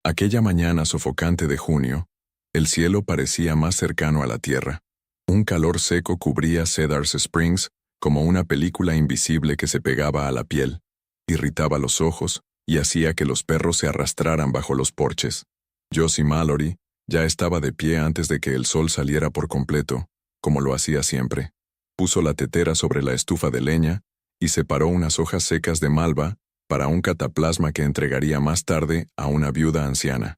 Aquella mañana sofocante de junio, el cielo parecía más cercano a la tierra. Un calor seco cubría Cedar Springs como una película invisible que se pegaba a la piel, irritaba los ojos y hacía que los perros se arrastraran bajo los porches. Josie Mallory ya estaba de pie antes de que el sol saliera por completo, como lo hacía siempre. Puso la tetera sobre la estufa de leña y separó unas hojas secas de malva para un cataplasma que entregaría más tarde a una viuda anciana.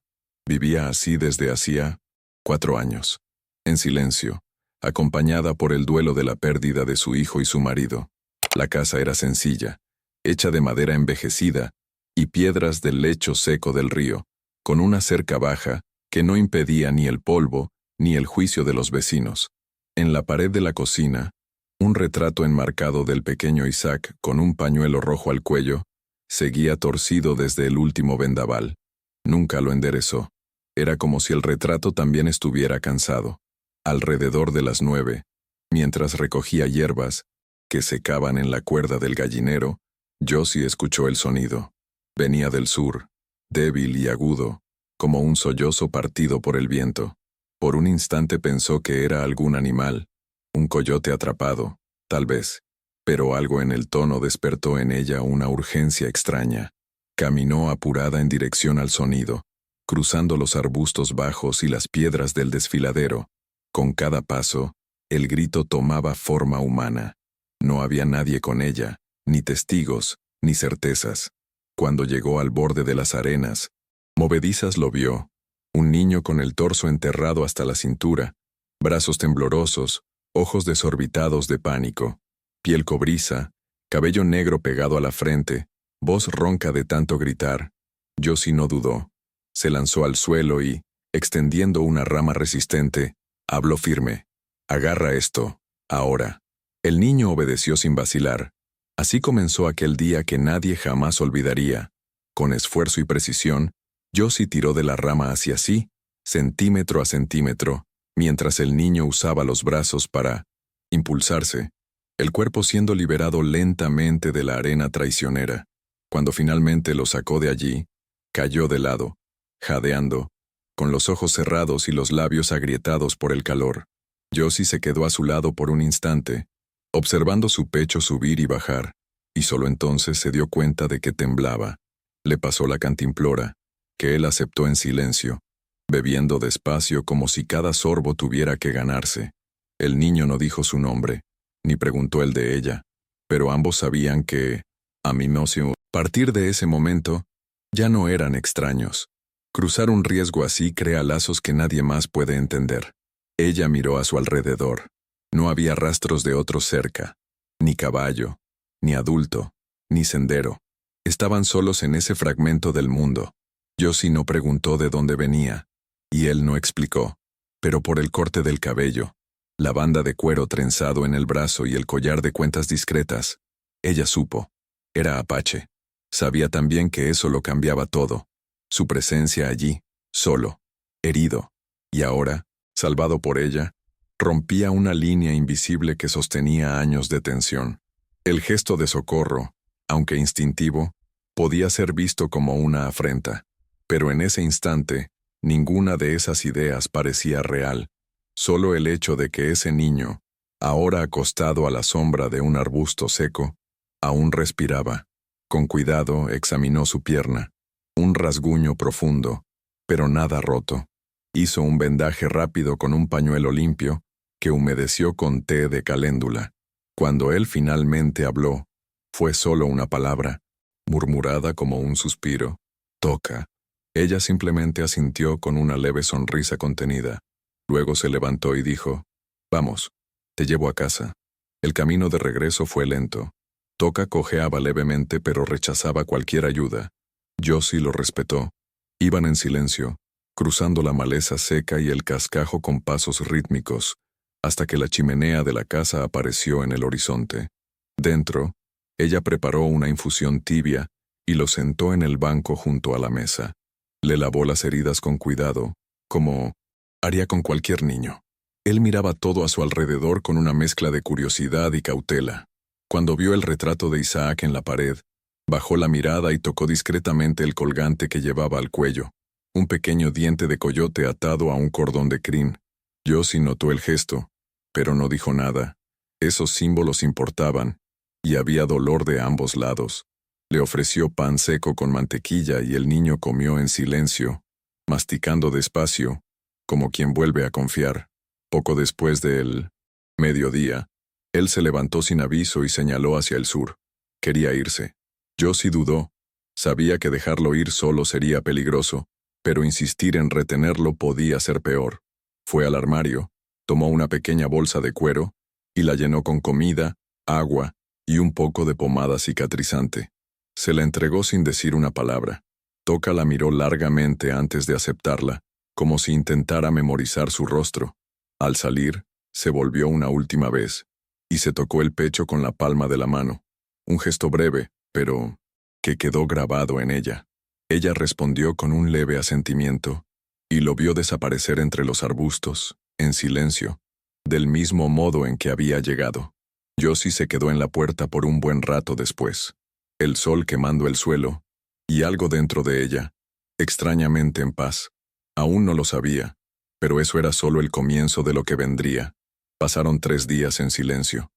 Vivía así desde hacía 4 años, en silencio, acompañada por el duelo de la pérdida de su hijo y su marido. La casa era sencilla, hecha de madera envejecida y piedras del lecho seco del río, con una cerca baja que no impedía ni el polvo ni el juicio de los vecinos. En la pared de la cocina, un retrato enmarcado del pequeño Isaac con un pañuelo rojo al cuello seguía torcido desde el último vendaval. Nunca lo enderezó. Era como si el retrato también estuviera cansado. Alrededor de las 9, mientras recogía hierbas que secaban en la cuerda del gallinero, Josie escuchó el sonido. Venía del sur, débil y agudo, como un sollozo partido por el viento. Por un instante pensó que era algún animal, un coyote atrapado, tal vez, pero algo en el tono despertó en ella una urgencia extraña. Caminó apurada en dirección al sonido, cruzando los arbustos bajos y las piedras del desfiladero. Con cada paso, el grito tomaba forma humana. No había nadie con ella, ni testigos, ni certezas. Cuando llegó al borde de las arenas, movedizas lo vio, un niño con el torso enterrado hasta la cintura, brazos temblorosos, ojos desorbitados de pánico, piel cobriza, cabello negro pegado a la frente, voz ronca de tanto gritar. Josie no dudó. Se lanzó al suelo y, extendiendo una rama resistente, habló firme. «Agarra esto, ahora». El niño obedeció sin vacilar. Así comenzó aquel día que nadie jamás olvidaría. Con esfuerzo y precisión, Josie tiró de la rama hacia sí, centímetro a centímetro, mientras el niño usaba los brazos para impulsarse, el cuerpo siendo liberado lentamente de la arena traicionera. Cuando finalmente lo sacó de allí, cayó de lado, jadeando, con los ojos cerrados y los labios agrietados por el calor. Josie se quedó a su lado por un instante, observando su pecho subir y bajar, y solo entonces se dio cuenta de que temblaba. Le pasó la cantimplora, que él aceptó en silencio, bebiendo despacio como si cada sorbo tuviera que ganarse. El niño no dijo su nombre, ni preguntó el de ella, pero ambos sabían que, a partir de ese momento, ya no eran extraños. Cruzar un riesgo así crea lazos que nadie más puede entender. Ella miró a su alrededor. No había rastros de otro cerca, ni caballo, ni adulto, ni sendero. Estaban solos en ese fragmento del mundo. Josie no preguntó de dónde venía, y él no explicó, pero por el corte del cabello, la banda de cuero trenzado en el brazo y el collar de cuentas discretas, ella supo. Era apache. Sabía también que eso lo cambiaba todo. Su presencia allí, solo, herido, y ahora, salvado por ella, rompía una línea invisible que sostenía años de tensión. El gesto de socorro, aunque instintivo, podía ser visto como una afrenta, pero en ese instante, ninguna de esas ideas parecía real. Solo el hecho de que ese niño, ahora acostado a la sombra de un arbusto seco, aún respiraba. Con cuidado examinó su pierna, un rasguño profundo, pero nada roto. Hizo un vendaje rápido con un pañuelo limpio, que humedeció con té de caléndula. Cuando él finalmente habló, fue solo una palabra, murmurada como un suspiro. «Toca». Ella simplemente asintió con una leve sonrisa contenida. Luego se levantó y dijo, «Vamos, te llevo a casa». El camino de regreso fue lento. Toca cojeaba levemente pero rechazaba cualquier ayuda. Josie lo respetó. Iban en silencio, cruzando la maleza seca y el cascajo con pasos rítmicos, hasta que la chimenea de la casa apareció en el horizonte. Dentro, ella preparó una infusión tibia y lo sentó en el banco junto a la mesa. Le lavó las heridas con cuidado, como haría con cualquier niño. Él miraba todo a su alrededor con una mezcla de curiosidad y cautela. Cuando vio el retrato de Isaac en la pared, bajó la mirada y tocó discretamente el colgante que llevaba al cuello. un pequeño diente de coyote atado a un cordón de crin. Josie notó el gesto, pero no dijo nada. Esos símbolos importaban, y había dolor de ambos lados. Le ofreció pan seco con mantequilla y el niño comió en silencio, masticando despacio, como quien vuelve a confiar. Poco después del mediodía, él se levantó sin aviso y señaló hacia el sur. Quería irse. Josie dudó. Sabía que dejarlo ir solo sería peligroso, pero insistir en retenerlo podía ser peor. Fue al armario, tomó una pequeña bolsa de cuero y la llenó con comida, agua y un poco de pomada cicatrizante. Se la entregó sin decir una palabra. Toca la miró largamente antes de aceptarla, como si intentara memorizar su rostro. Al salir, se volvió una última vez y se tocó el pecho con la palma de la mano. Un gesto breve, pero que quedó grabado en ella. Ella respondió con un leve asentimiento y lo vio desaparecer entre los arbustos, en silencio, del mismo modo en que había llegado. Josie se quedó en la puerta por un buen rato después, el sol quemando el suelo, y algo dentro de ella, extrañamente en paz. Aún no lo sabía, pero eso era solo el comienzo de lo que vendría. Pasaron 3 días en silencio.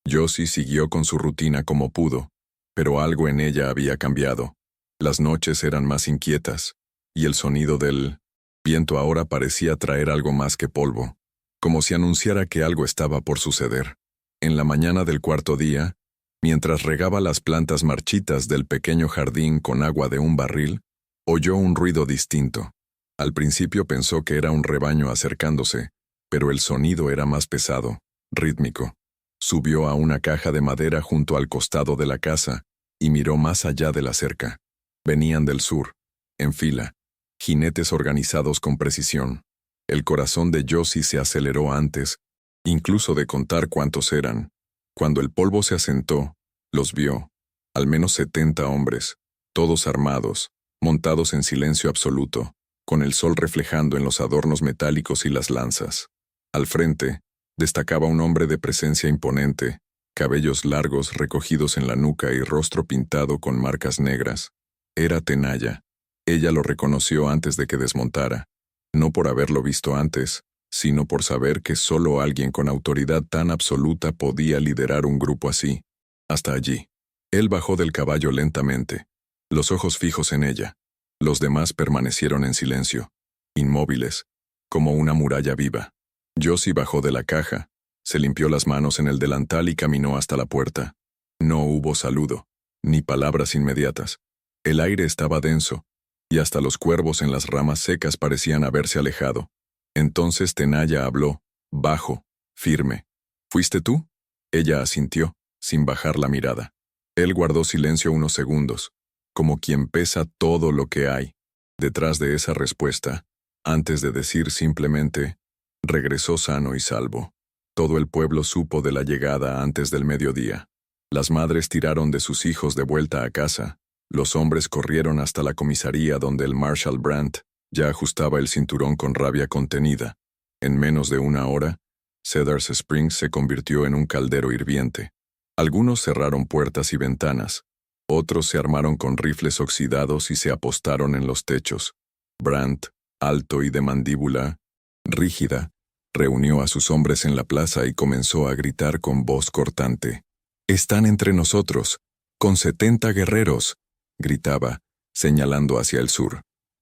Josie siguió con su rutina como pudo, pero algo en ella había cambiado. Las noches eran más inquietas, y el sonido del viento ahora parecía traer algo más que polvo, como si anunciara que algo estaba por suceder. En la mañana del 4.º día, mientras regaba las plantas marchitas del pequeño jardín con agua de un barril, oyó un ruido distinto. Al principio pensó que era un rebaño acercándose, pero el sonido era más pesado, rítmico. Subió a una caja de madera junto al costado de la casa y miró más allá de la cerca. Venían del sur, en fila, jinetes organizados con precisión. El corazón de Josie se aceleró antes, incluso de contar cuántos eran. Cuando el polvo se asentó, los vio, al menos 70 hombres, todos armados, montados en silencio absoluto, con el sol reflejando en los adornos metálicos y las lanzas. Al frente, destacaba un hombre de presencia imponente, cabellos largos recogidos en la nuca y rostro pintado con marcas negras. Era Tenaya. Ella lo reconoció antes de que desmontara, no por haberlo visto antes, sino por saber que solo alguien con autoridad tan absoluta podía liderar un grupo así. Hasta allí. Él bajó del caballo lentamente, los ojos fijos en ella. Los demás permanecieron en silencio, inmóviles, como una muralla viva. Josie bajó de la caja, se limpió las manos en el delantal y caminó hasta la puerta. No hubo saludo, ni palabras inmediatas. El aire estaba denso, y hasta los cuervos en las ramas secas parecían haberse alejado. Entonces Tenaya habló, bajo, firme. ¿Fuiste tú? Ella asintió, sin bajar la mirada. Él guardó silencio unos segundos, como quien pesa todo lo que hay. Detrás de esa respuesta, antes de decir simplemente, regresó sano y salvo. Todo el pueblo supo de la llegada antes del mediodía. Las madres tiraron de sus hijos de vuelta a casa. Los hombres corrieron hasta la comisaría donde el Marshal Brandt ya ajustaba el cinturón con rabia contenida. En menos de 1 hora, Cedars Springs se convirtió en un caldero hirviente. Algunos cerraron puertas y ventanas. Otros se armaron con rifles oxidados y se apostaron en los techos. Brandt, alto y de mandíbula rígida, reunió a sus hombres en la plaza y comenzó a gritar con voz cortante. «Están entre nosotros, con 70 guerreros», gritaba, señalando hacia el sur.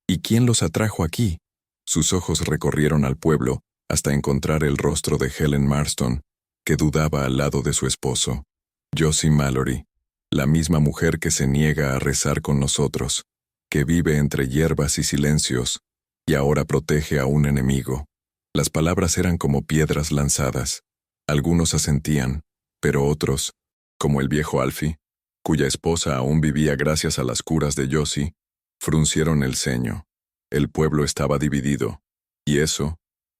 «¿Y quién los atrajo aquí?» Sus ojos recorrieron al pueblo hasta encontrar el rostro de Helen Marston, que dudaba al lado de su esposo. Josie Mallory, la misma mujer que se niega a rezar con nosotros, que vive entre hierbas y silencios, y ahora protege a un enemigo. Las palabras eran como piedras lanzadas. Algunos asentían, pero otros, como el viejo Alfie, cuya esposa aún vivía gracias a las curas de Josie, fruncieron el ceño. El pueblo estaba dividido, y eso,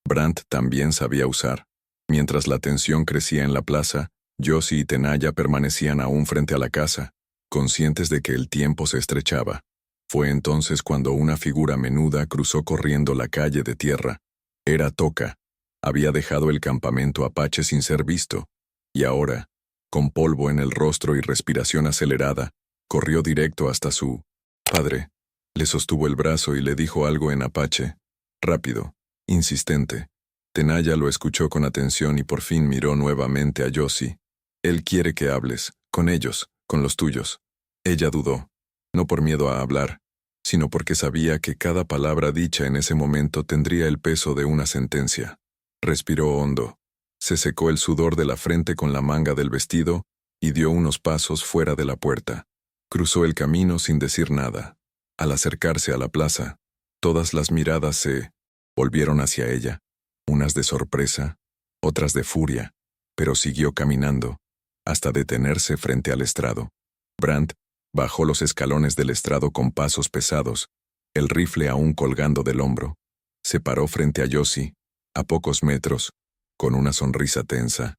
Brandt también sabía usar. Mientras la tensión crecía en la plaza, Josie y Tenaya permanecían aún frente a la casa, conscientes de que el tiempo se estrechaba. Fue entonces cuando una figura menuda cruzó corriendo la calle de tierra. Era Toca. Había dejado el campamento apache sin ser visto, y ahora, con polvo en el rostro y respiración acelerada, corrió directo hasta su padre. Le sostuvo el brazo y le dijo algo en apache, rápido, insistente. Tenaya lo escuchó con atención y por fin miró nuevamente a Josie. Él quiere que hables, con ellos, con los tuyos. Ella dudó, no por miedo a hablar, sino porque sabía que cada palabra dicha en ese momento tendría el peso de una sentencia. Respiró hondo, se secó el sudor de la frente con la manga del vestido y dio unos pasos fuera de la puerta. Cruzó el camino sin decir nada. Al acercarse a la plaza, todas las miradas se volvieron hacia ella, unas de sorpresa, otras de furia, pero siguió caminando, hasta detenerse frente al estrado. Brandt bajó los escalones del estrado con pasos pesados, el rifle aún colgando del hombro. Se paró frente a Josie, a pocos metros, con una sonrisa tensa.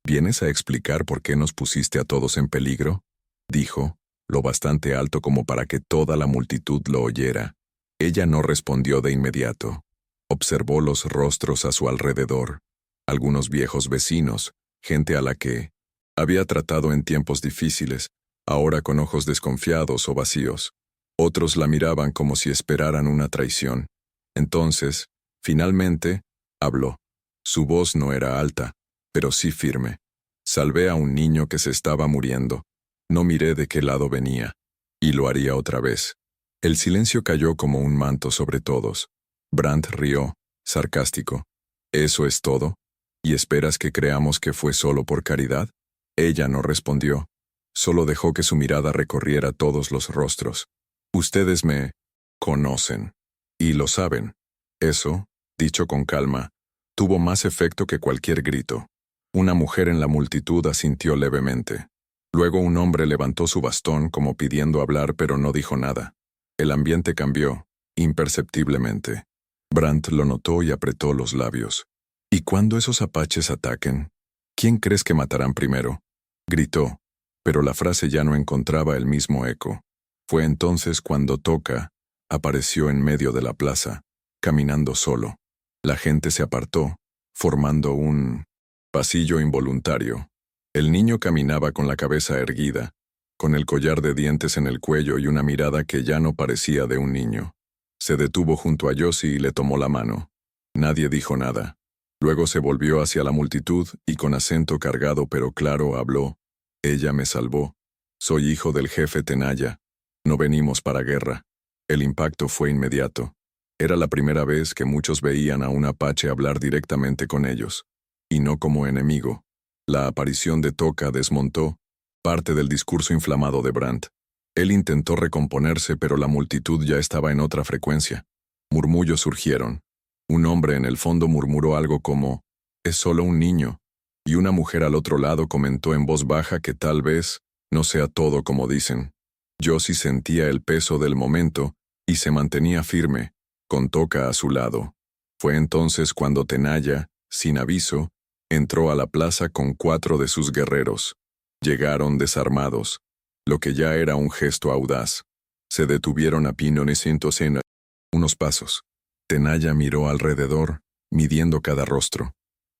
¿Vienes a explicar por qué nos pusiste a todos en peligro?, dijo, lo bastante alto como para que toda la multitud lo oyera. Ella no respondió de inmediato. Observó los rostros a su alrededor, algunos viejos vecinos, gente a la que había tratado en tiempos difíciles, ahora con ojos desconfiados o vacíos. Otros la miraban como si esperaran una traición. Entonces, finalmente, habló. Su voz no era alta, pero sí firme. Salvé a un niño que se estaba muriendo. No miré de qué lado venía, y lo haría otra vez. El silencio cayó como un manto sobre todos. Brandt rió, sarcástico. ¿Eso es todo? ¿Y esperas que creamos que fue solo por caridad? Ella no respondió. Solo dejó que su mirada recorriera todos los rostros. Ustedes me conocen. Y lo saben. Eso, dicho con calma, tuvo más efecto que cualquier grito. Una mujer en la multitud asintió levemente. Luego un hombre levantó su bastón como pidiendo hablar, pero no dijo nada. El ambiente cambió, imperceptiblemente. Brandt lo notó y apretó los labios. ¿Y cuando esos apaches ataquen? ¿Quién crees que matarán primero?, gritó, pero la frase ya no encontraba el mismo eco. Fue entonces cuando Toca apareció en medio de la plaza, caminando solo. La gente se apartó, formando un pasillo involuntario. El niño caminaba con la cabeza erguida, con el collar de dientes en el cuello y una mirada que ya no parecía de un niño. Se detuvo junto a Josie y le tomó la mano. Nadie dijo nada. Luego se volvió hacia la multitud y con acento cargado pero claro habló. Ella me salvó. Soy hijo del jefe Tenaya. No venimos para guerra. El impacto fue inmediato. Era la primera vez que muchos veían a un apache hablar directamente con ellos, y no como enemigo. La aparición de Toca desmontó parte del discurso inflamado de Brandt. Él intentó recomponerse, pero la multitud ya estaba en otra frecuencia. Murmullos surgieron. Un hombre en el fondo murmuró algo como, «Es solo un niño», y una mujer al otro lado comentó en voz baja que tal vez no sea todo como dicen. Josie sentía el peso del momento y se mantenía firme, con Toca a su lado. Fue entonces cuando Tenaya, sin aviso, entró a la plaza con 4 de sus guerreros. Llegaron desarmados, lo que ya era un gesto audaz. Se detuvieron a piñonecientos en unos pasos. Tenaya miró alrededor, midiendo cada rostro,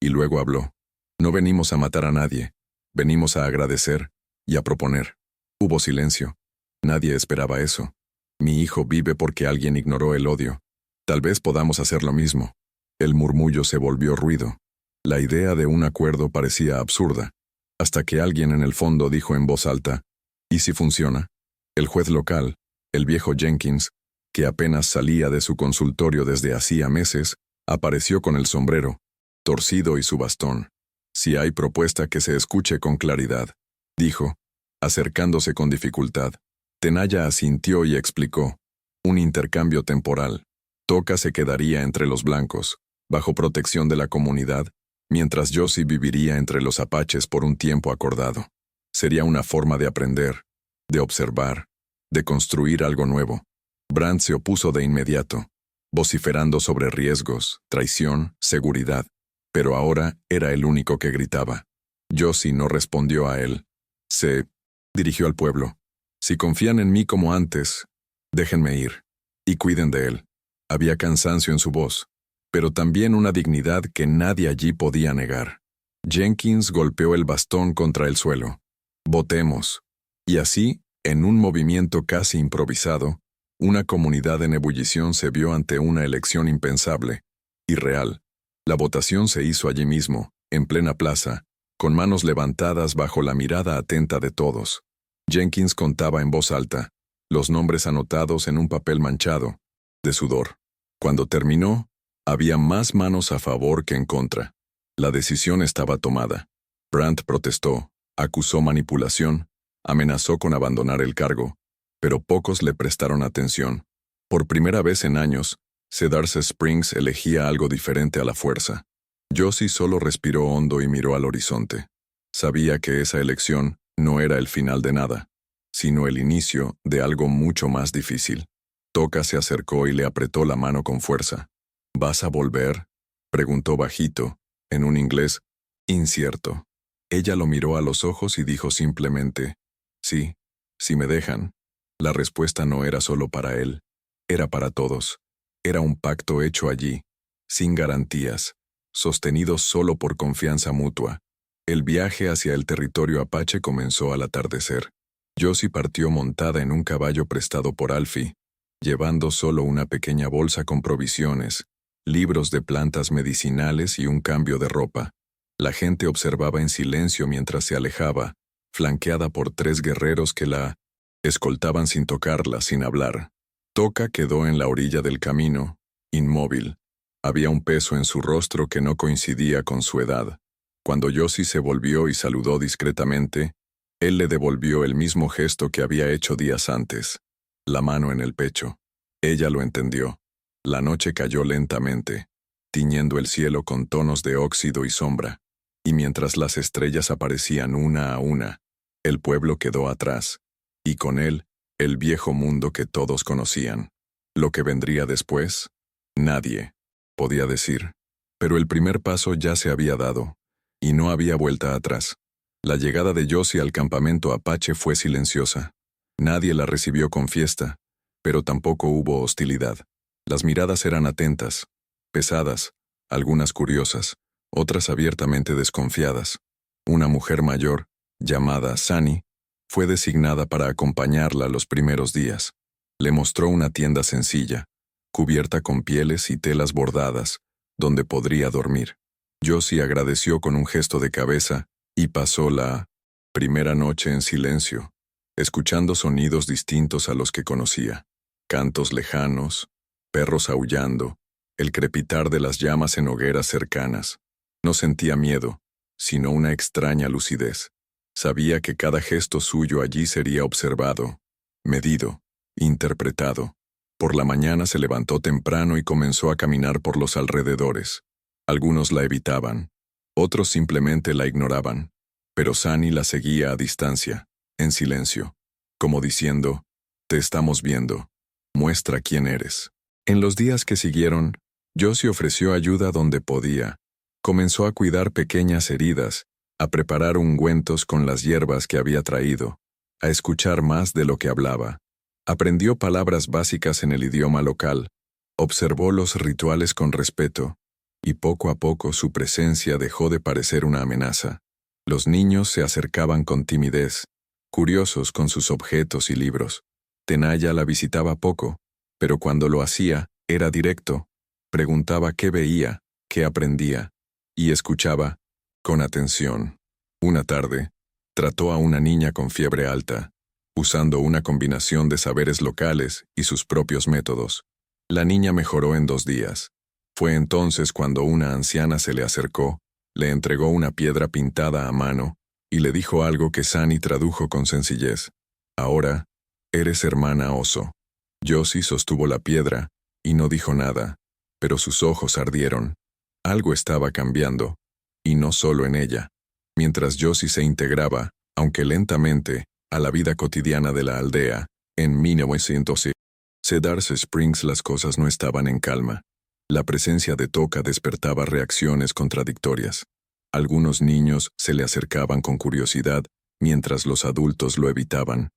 y luego habló. No venimos a matar a nadie, venimos a agradecer y a proponer. Hubo silencio. Nadie esperaba eso. Mi hijo vive porque alguien ignoró el odio. Tal vez podamos hacer lo mismo. El murmullo se volvió ruido. La idea de un acuerdo parecía absurda, hasta que alguien en el fondo dijo en voz alta, ¿y si funciona? El juez local, el viejo Jenkins, que apenas salía de su consultorio desde hacía meses, apareció con el sombrero, torcido y su bastón. Si hay propuesta que se escuche con claridad, dijo, acercándose con dificultad. Tenaya asintió y explicó, un intercambio temporal. Toca se quedaría entre los blancos, bajo protección de la comunidad, mientras Josie viviría entre los apaches por un tiempo acordado. Sería una forma de aprender, de observar, de construir algo nuevo. Brandt se opuso de inmediato, vociferando sobre riesgos, traición, seguridad, pero ahora era el único que gritaba. Josie no respondió a él. Se dirigió al pueblo. Si confían en mí como antes, déjenme ir, y cuiden de él. Había cansancio en su voz, pero también una dignidad que nadie allí podía negar. Jenkins golpeó el bastón contra el suelo. Votemos. Y así, en un movimiento casi improvisado, Una comunidad en ebullición se vio ante una elección impensable, irreal. La votación se hizo allí mismo, en plena plaza, con manos levantadas bajo la mirada atenta de todos. Jenkins contaba en voz alta, los nombres anotados en un papel manchado, de sudor. Cuando terminó, había más manos a favor que en contra. La decisión estaba tomada. Brandt protestó, acusó manipulación, amenazó con abandonar el cargo, pero pocos le prestaron atención. Por primera vez en años, Cedarse Springs elegía algo diferente a la fuerza. Josie solo respiró hondo y miró al horizonte. Sabía que esa elección no era el final de nada, sino el inicio de algo mucho más difícil. Toca se acercó y le apretó la mano con fuerza. ¿Vas a volver?, preguntó bajito, en un inglés incierto. Ella lo miró a los ojos y dijo simplemente, sí, si me dejan. La respuesta no era solo para él, era para todos. Era un pacto hecho allí, sin garantías, sostenido solo por confianza mutua. El viaje hacia el territorio apache comenzó al atardecer. Josie partió montada en un caballo prestado por Alfie, llevando solo una pequeña bolsa con provisiones, libros de plantas medicinales y un cambio de ropa. La gente observaba en silencio mientras se alejaba, flanqueada por 3 guerreros que la escoltaban sin tocarla, sin hablar. Toca quedó en la orilla del camino, inmóvil. Había un peso en su rostro que no coincidía con su edad. Cuando Josie se volvió y saludó discretamente, él le devolvió el mismo gesto que había hecho días antes, la mano en el pecho. Ella lo entendió. La noche cayó lentamente, tiñendo el cielo con tonos de óxido y sombra, y mientras las estrellas aparecían una a una, el pueblo quedó atrás, y con él, el viejo mundo que todos conocían. Lo que vendría después, nadie podía decir. Pero el primer paso ya se había dado, y no había vuelta atrás. La llegada de Josie al campamento apache fue silenciosa. Nadie la recibió con fiesta, pero tampoco hubo hostilidad. Las miradas eran atentas, pesadas, algunas curiosas, otras abiertamente desconfiadas. Una mujer mayor, llamada Sunny, fue designada para acompañarla los primeros días. Le mostró una tienda sencilla, cubierta con pieles y telas bordadas, donde podría dormir. Josie agradeció con un gesto de cabeza y pasó la primera noche en silencio, escuchando sonidos distintos a los que conocía. Cantos lejanos, perros aullando, el crepitar de las llamas en hogueras cercanas. No sentía miedo, sino una extraña lucidez. Sabía que cada gesto suyo allí sería observado, medido, interpretado. Por la mañana se levantó temprano y comenzó a caminar por los alrededores. Algunos la evitaban, otros simplemente la ignoraban, pero Sunny la seguía a distancia, en silencio, como diciendo, te estamos viendo, muestra quién eres. En los días que siguieron, Josie ofreció ayuda donde podía. Comenzó a cuidar pequeñas heridas, a preparar ungüentos con las hierbas que había traído, a escuchar más de lo que hablaba. Aprendió palabras básicas en el idioma local, observó los rituales con respeto, y poco a poco su presencia dejó de parecer una amenaza. Los niños se acercaban con timidez, curiosos con sus objetos y libros. Tenaya la visitaba poco, pero cuando lo hacía, era directo. Preguntaba qué veía, qué aprendía, y escuchaba, con atención. Una tarde, trató a una niña con fiebre alta, usando una combinación de saberes locales y sus propios métodos. La niña mejoró en 2 días. Fue entonces cuando una anciana se le acercó, le entregó una piedra pintada a mano, y le dijo algo que Sunny tradujo con sencillez. Ahora, eres hermana oso. Josie sostuvo la piedra, y no dijo nada, pero sus ojos ardieron. Algo estaba cambiando, y no solo en ella. Mientras Josie se integraba, aunque lentamente, a la vida cotidiana de la aldea, en 1900, Cedarse Springs las cosas no estaban en calma. La presencia de Toca despertaba reacciones contradictorias. Algunos niños se le acercaban con curiosidad, mientras los adultos lo evitaban.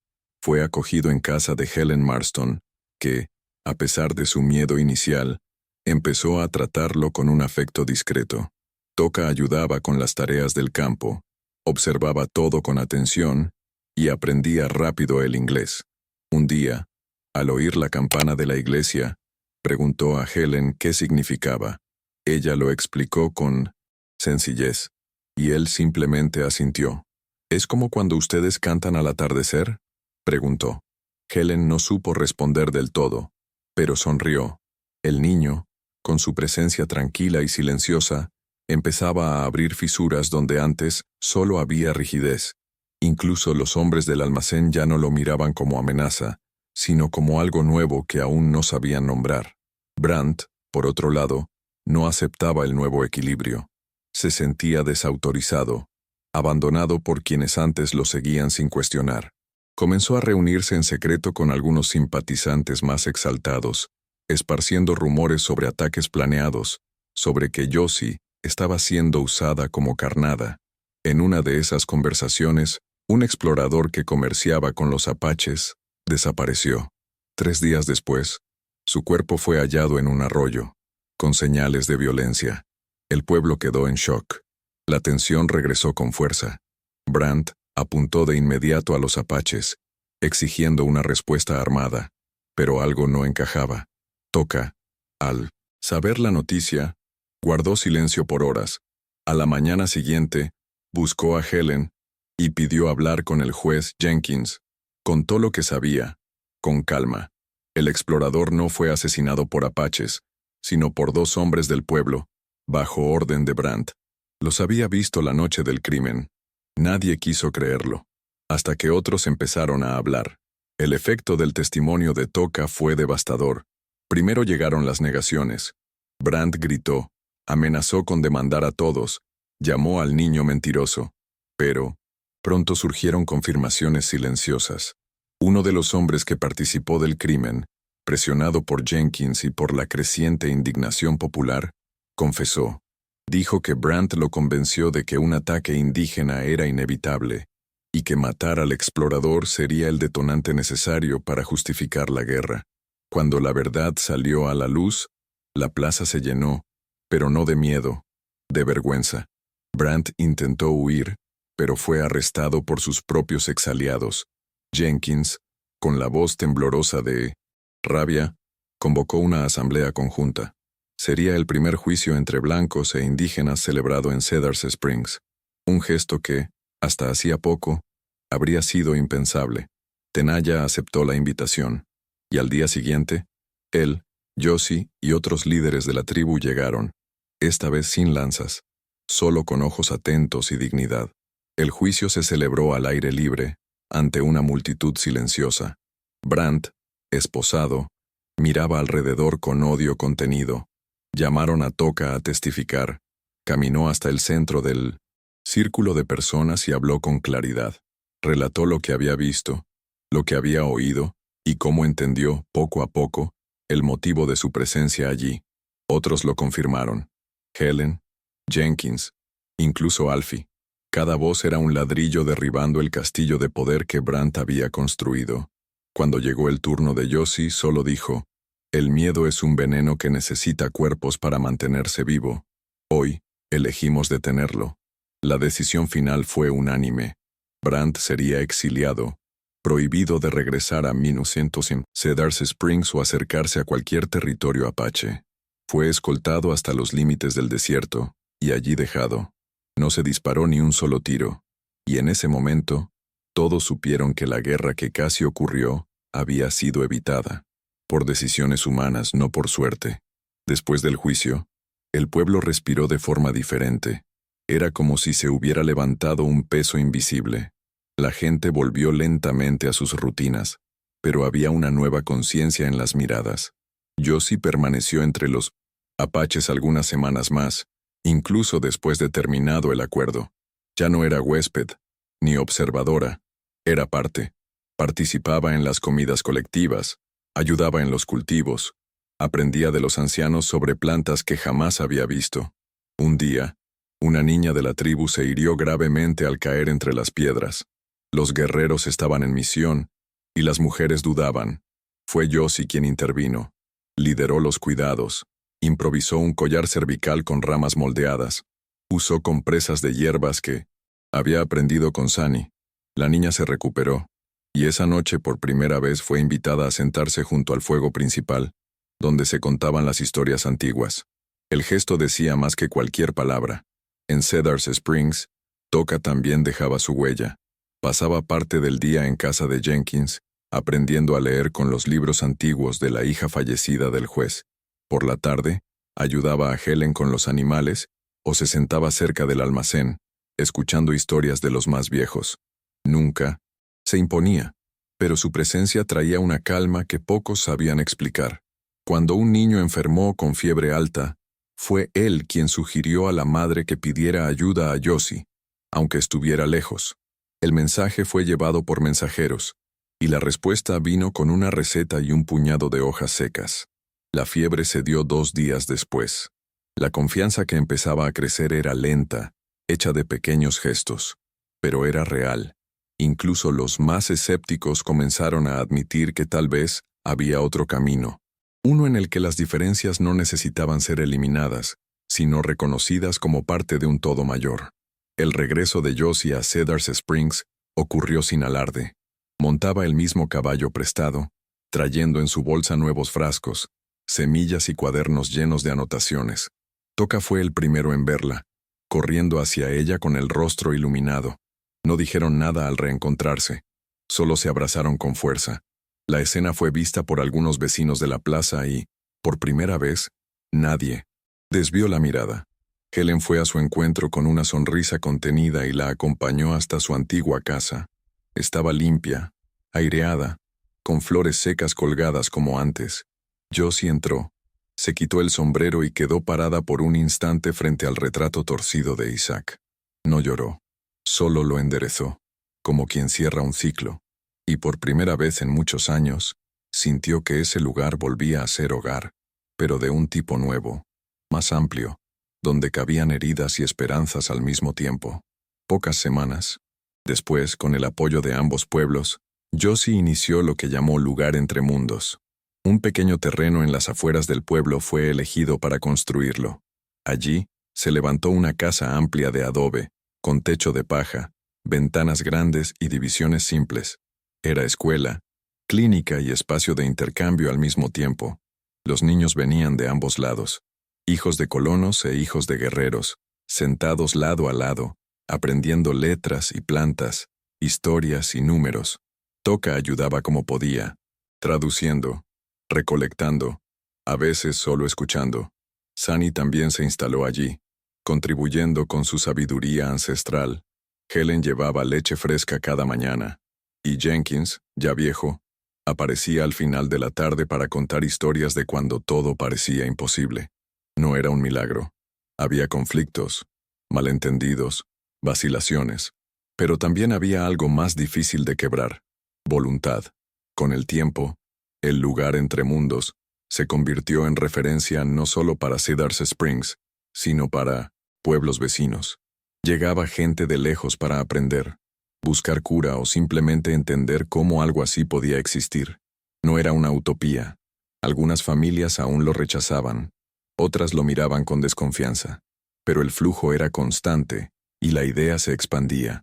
Fue acogido en casa de Helen Marston, que, a pesar de su miedo inicial, empezó a tratarlo con un afecto discreto. Toca ayudaba con las tareas del campo, observaba todo con atención y aprendía rápido el inglés. Un día, Al oír la campana de la iglesia, preguntó a Helen qué significaba. Ella lo explicó con sencillez, y él simplemente asintió. ¿Es como cuando ustedes cantan al atardecer?, preguntó. Helen no supo responder del todo, pero sonrió. El niño, con su presencia tranquila y silenciosa, empezaba a abrir fisuras donde antes solo había rigidez. Incluso los hombres del almacén ya no lo miraban como amenaza, sino como algo nuevo que aún no sabían nombrar. Brandt, por otro lado, no aceptaba el nuevo equilibrio. Se sentía desautorizado, abandonado por quienes antes lo seguían sin cuestionar. Comenzó a reunirse en secreto con algunos simpatizantes más exaltados, esparciendo rumores sobre ataques planeados, sobre que Josie estaba siendo usada como carnada. En una de esas conversaciones, un explorador que comerciaba con los apaches desapareció. 3 días después, su cuerpo fue hallado en un arroyo, con señales de violencia. El pueblo quedó en shock. La tensión regresó con fuerza. Brandt apuntó de inmediato a los apaches, exigiendo una respuesta armada, pero algo no encajaba. Toca, al saber la noticia, guardó silencio por horas. A la mañana siguiente, buscó a Helen y pidió hablar con el juez Jenkins. Contó lo que sabía, con calma. El explorador no fue asesinado por apaches, sino por 2 hombres del pueblo, bajo orden de Brandt. Los había visto la noche del crimen. Nadie quiso creerlo, hasta que otros empezaron a hablar. El efecto del testimonio de Toca fue devastador. Primero llegaron las negaciones. Brandt gritó, amenazó con demandar a todos, llamó al niño mentiroso. Pero pronto surgieron confirmaciones silenciosas. Uno de los hombres que participó del crimen, presionado por Jenkins y por la creciente indignación popular, confesó. Dijo que Brandt lo convenció de que un ataque indígena era inevitable y que matar al explorador sería el detonante necesario para justificar la guerra. Cuando la verdad salió a la luz, la plaza se llenó, pero no de miedo, de vergüenza. Brandt intentó huir, pero fue arrestado por sus propios exaliados. Jenkins, con la voz temblorosa de rabia, convocó una asamblea conjunta. Sería el primer juicio entre blancos e indígenas celebrado en Cedar Springs, un gesto que, hasta hacía poco, habría sido impensable. Tenaya aceptó la invitación, y al día siguiente, él, Josie y otros líderes de la tribu llegaron, esta vez sin lanzas, solo con ojos atentos y dignidad. El juicio se celebró al aire libre, ante una multitud silenciosa. Brandt, esposado, miraba alrededor con odio contenido. Llamaron a Toca a testificar. Caminó hasta el centro del círculo de personas y habló con claridad. Relató lo que había visto, lo que había oído, y cómo entendió, poco a poco, el motivo de su presencia allí. Otros lo confirmaron. Helen, Jenkins, incluso Alfie. Cada voz era un ladrillo derribando el castillo de poder que Brandt había construido. Cuando llegó el turno de Josie, solo dijo, el miedo es un veneno que necesita cuerpos para mantenerse vivo. Hoy, elegimos detenerlo. La decisión final fue unánime. Brandt sería exiliado, prohibido de regresar a 1900 en Cedar Springs o acercarse a cualquier territorio apache. Fue escoltado hasta los límites del desierto, y allí dejado. No se disparó ni un solo tiro, y en ese momento, todos supieron que la guerra que casi ocurrió había sido evitada, por decisiones humanas, no por suerte. Después del juicio, el pueblo respiró de forma diferente. Era como si se hubiera levantado un peso invisible. La gente volvió lentamente a sus rutinas, pero había una nueva conciencia en las miradas. Josie permaneció entre los apaches algunas semanas más, incluso después de terminado el acuerdo. Ya no era huésped, ni observadora, era parte. Participaba en las comidas colectivas, ayudaba en los cultivos, aprendía de los ancianos sobre plantas que jamás había visto. Un día, una niña de la tribu se hirió gravemente al caer entre las piedras. Los guerreros estaban en misión, y las mujeres dudaban. Fue Josie quien intervino. Lideró los cuidados, improvisó un collar cervical con ramas moldeadas, usó compresas de hierbas que había aprendido con Sunny. La niña se recuperó, Y esa noche por primera vez fue invitada a sentarse junto al fuego principal, donde se contaban las historias antiguas. El gesto decía más que cualquier palabra. En Cedar Springs, Toca también dejaba su huella. Pasaba parte del día en casa de Jenkins, aprendiendo a leer con los libros antiguos de la hija fallecida del juez. Por la tarde, ayudaba a Helen con los animales o se sentaba cerca del almacén, escuchando historias de los más viejos. Nunca se imponía, pero su presencia traía una calma que pocos sabían explicar. Cuando un niño enfermó con fiebre alta, fue él quien sugirió a la madre que pidiera ayuda a Josie, aunque estuviera lejos. El mensaje fue llevado por mensajeros, y la respuesta vino con una receta y un puñado de hojas secas. La fiebre cedió 2 días después. La confianza que empezaba a crecer era lenta, hecha de pequeños gestos, pero era real. Incluso los más escépticos comenzaron a admitir que tal vez había otro camino, uno en el que las diferencias no necesitaban ser eliminadas, sino reconocidas como parte de un todo mayor. El regreso de Josie a Cedar Springs ocurrió sin alarde. Montaba el mismo caballo prestado, trayendo en su bolsa nuevos frascos, semillas y cuadernos llenos de anotaciones. Toca fue el primero en verla, corriendo hacia ella con el rostro iluminado. No dijeron nada al reencontrarse, solo se abrazaron con fuerza. La escena fue vista por algunos vecinos de la plaza y, por primera vez, nadie desvió la mirada. Helen fue a su encuentro con una sonrisa contenida y la acompañó hasta su antigua casa. Estaba limpia, aireada, con flores secas colgadas como antes. Josie entró, se quitó el sombrero y quedó parada por un instante frente al retrato torcido de Isaac. No lloró, solo lo enderezó, como quien cierra un ciclo, y por primera vez en muchos años, sintió que ese lugar volvía a ser hogar, pero de un tipo nuevo, más amplio, donde cabían heridas y esperanzas al mismo tiempo. Pocas semanas después, con el apoyo de ambos pueblos, Josie inició lo que llamó Lugar Entre Mundos. Un pequeño terreno en las afueras del pueblo fue elegido para construirlo. Allí, se levantó una casa amplia de adobe, con techo de paja, ventanas grandes y divisiones simples. Era escuela, clínica y espacio de intercambio al mismo tiempo. Los niños venían de ambos lados, hijos de colonos e hijos de guerreros, sentados lado a lado, aprendiendo letras y plantas, historias y números. Toca ayudaba como podía, traduciendo, recolectando, a veces solo escuchando. Sunny también se instaló allí, contribuyendo con su sabiduría ancestral. Helen llevaba leche fresca cada mañana, y Jenkins, ya viejo, aparecía al final de la tarde para contar historias de cuando todo parecía imposible. No era un milagro. Había conflictos, malentendidos, vacilaciones, pero también había algo más difícil de quebrar: voluntad. Con el tiempo, el Lugar Entre Mundos se convirtió en referencia no solo para Cedar Springs, sino para pueblos vecinos. Llegaba gente de lejos para aprender, buscar cura o simplemente entender cómo algo así podía existir. No era una utopía. Algunas familias aún lo rechazaban, otras lo miraban con desconfianza, pero el flujo era constante y la idea se expandía.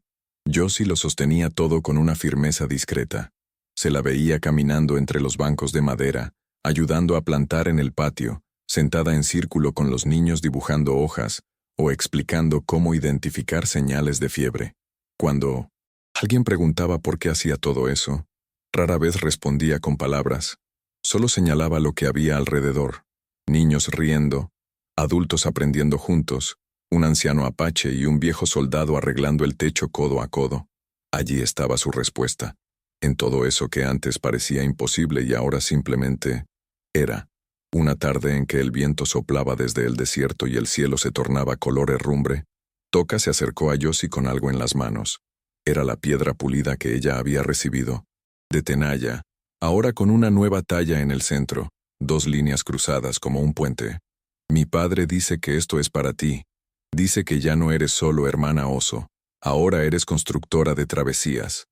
Josie lo sostenía todo con una firmeza discreta. Se la veía caminando entre los bancos de madera, ayudando a plantar en el patio, sentada en círculo con los niños dibujando hojas o explicando cómo identificar señales de fiebre. Cuando alguien preguntaba por qué hacía todo eso, rara vez respondía con palabras. Solo señalaba lo que había alrededor: niños riendo, adultos aprendiendo juntos, un anciano apache y un viejo soldado arreglando el techo codo a codo. Allí estaba su respuesta. En todo eso que antes parecía imposible y ahora simplemente era. Una tarde en que el viento soplaba desde el desierto y el cielo se tornaba color herrumbre, Toca se acercó a Josie con algo en las manos. Era la piedra pulida que ella había recibido, de Tenaya, ahora con una nueva talla en el centro, 2 líneas cruzadas como un puente. Mi padre dice que esto es para ti. Dice que ya no eres solo hermana oso, ahora eres constructora de travesías.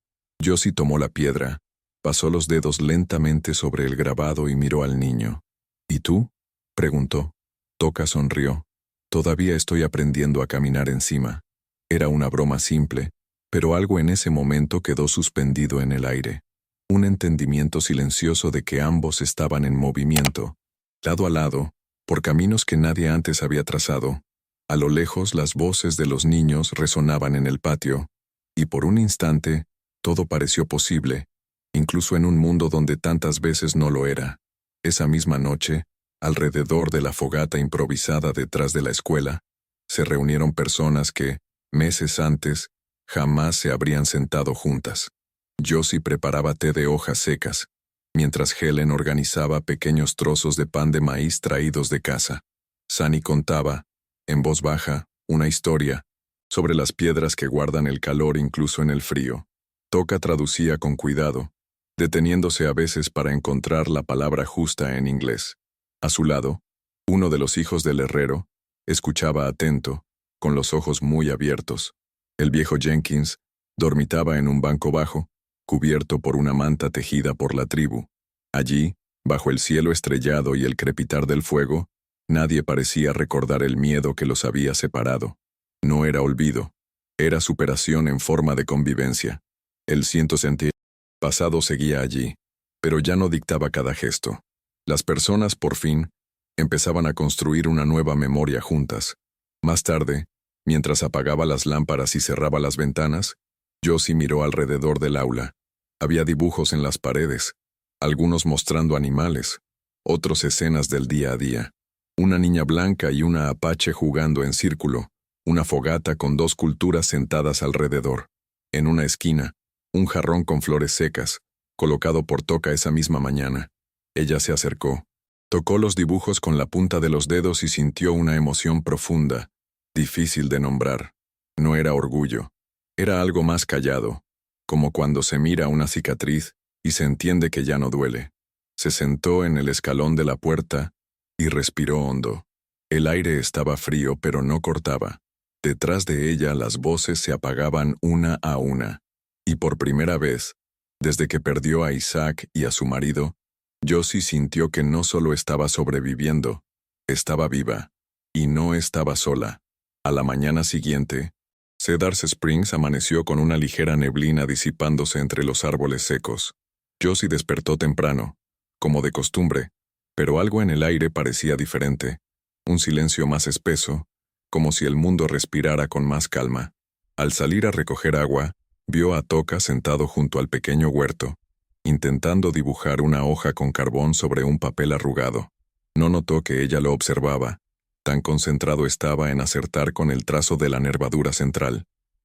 Josie tomó la piedra, pasó los dedos lentamente sobre el grabado y miró al niño. ¿Y tú?, preguntó. Toca sonrió. Todavía estoy aprendiendo a caminar encima. Era una broma simple, pero algo en ese momento quedó suspendido en el aire. un entendimiento silencioso de que ambos estaban en movimiento, lado a lado, por caminos que nadie antes había trazado. A lo lejos las voces de los niños resonaban en el patio, y por un instante, todo pareció posible, incluso en un mundo donde tantas veces no lo era. Esa misma noche, alrededor de la fogata improvisada detrás de la escuela, se reunieron personas que, meses antes, jamás se habrían sentado juntas. Josie preparaba té de hojas secas, mientras Helen organizaba pequeños trozos de pan de maíz traídos de casa. Sunny contaba, en voz baja, una historia sobre las piedras que guardan el calor incluso en el frío. Toca traducía con cuidado, deteniéndose a veces para encontrar la palabra justa en inglés. A su lado, uno de los hijos del herrero escuchaba atento, con los ojos muy abiertos. El viejo Jenkins dormitaba en un banco bajo, cubierto por una manta tejida por la tribu. Allí, bajo el cielo estrellado y el crepitar del fuego, nadie parecía recordar el miedo que los había separado. No era olvido, era superación en forma de convivencia. El pasado seguía allí, pero ya no dictaba cada gesto. Las personas, por fin, empezaban a construir una nueva memoria juntas. Más tarde, mientras apagaba las lámparas y cerraba las ventanas, Josie miró alrededor del aula. Había dibujos en las paredes, algunos mostrando animales, otros escenas del día a día. Una niña blanca y una apache jugando en círculo, una fogata con dos culturas sentadas alrededor. En una esquina, un jarrón con flores secas, colocado por Toca esa misma mañana. Ella se acercó, tocó los dibujos con la punta de los dedos y sintió una emoción profunda, difícil de nombrar. No era orgullo, era algo más callado, como cuando se mira una cicatriz y se entiende que ya no duele. Se sentó en el escalón de la puerta y respiró hondo. El aire estaba frío pero no cortaba. Detrás de ella las voces se apagaban una a una. Y por primera vez, desde que perdió a Isaac y a su marido, Josie sintió que no solo estaba sobreviviendo, estaba viva, y no estaba sola. A la mañana siguiente, Cedar Springs amaneció con una ligera neblina disipándose entre los árboles secos. Josie despertó temprano, como de costumbre, pero algo en el aire parecía diferente, un silencio más espeso, como si el mundo respirara con más calma. Al salir a recoger agua, vio a Toca sentado junto al pequeño huerto, intentando dibujar una hoja con carbón sobre un papel arrugado. No notó que ella lo observaba, tan concentrado estaba en acertar con el trazo de la nervadura central.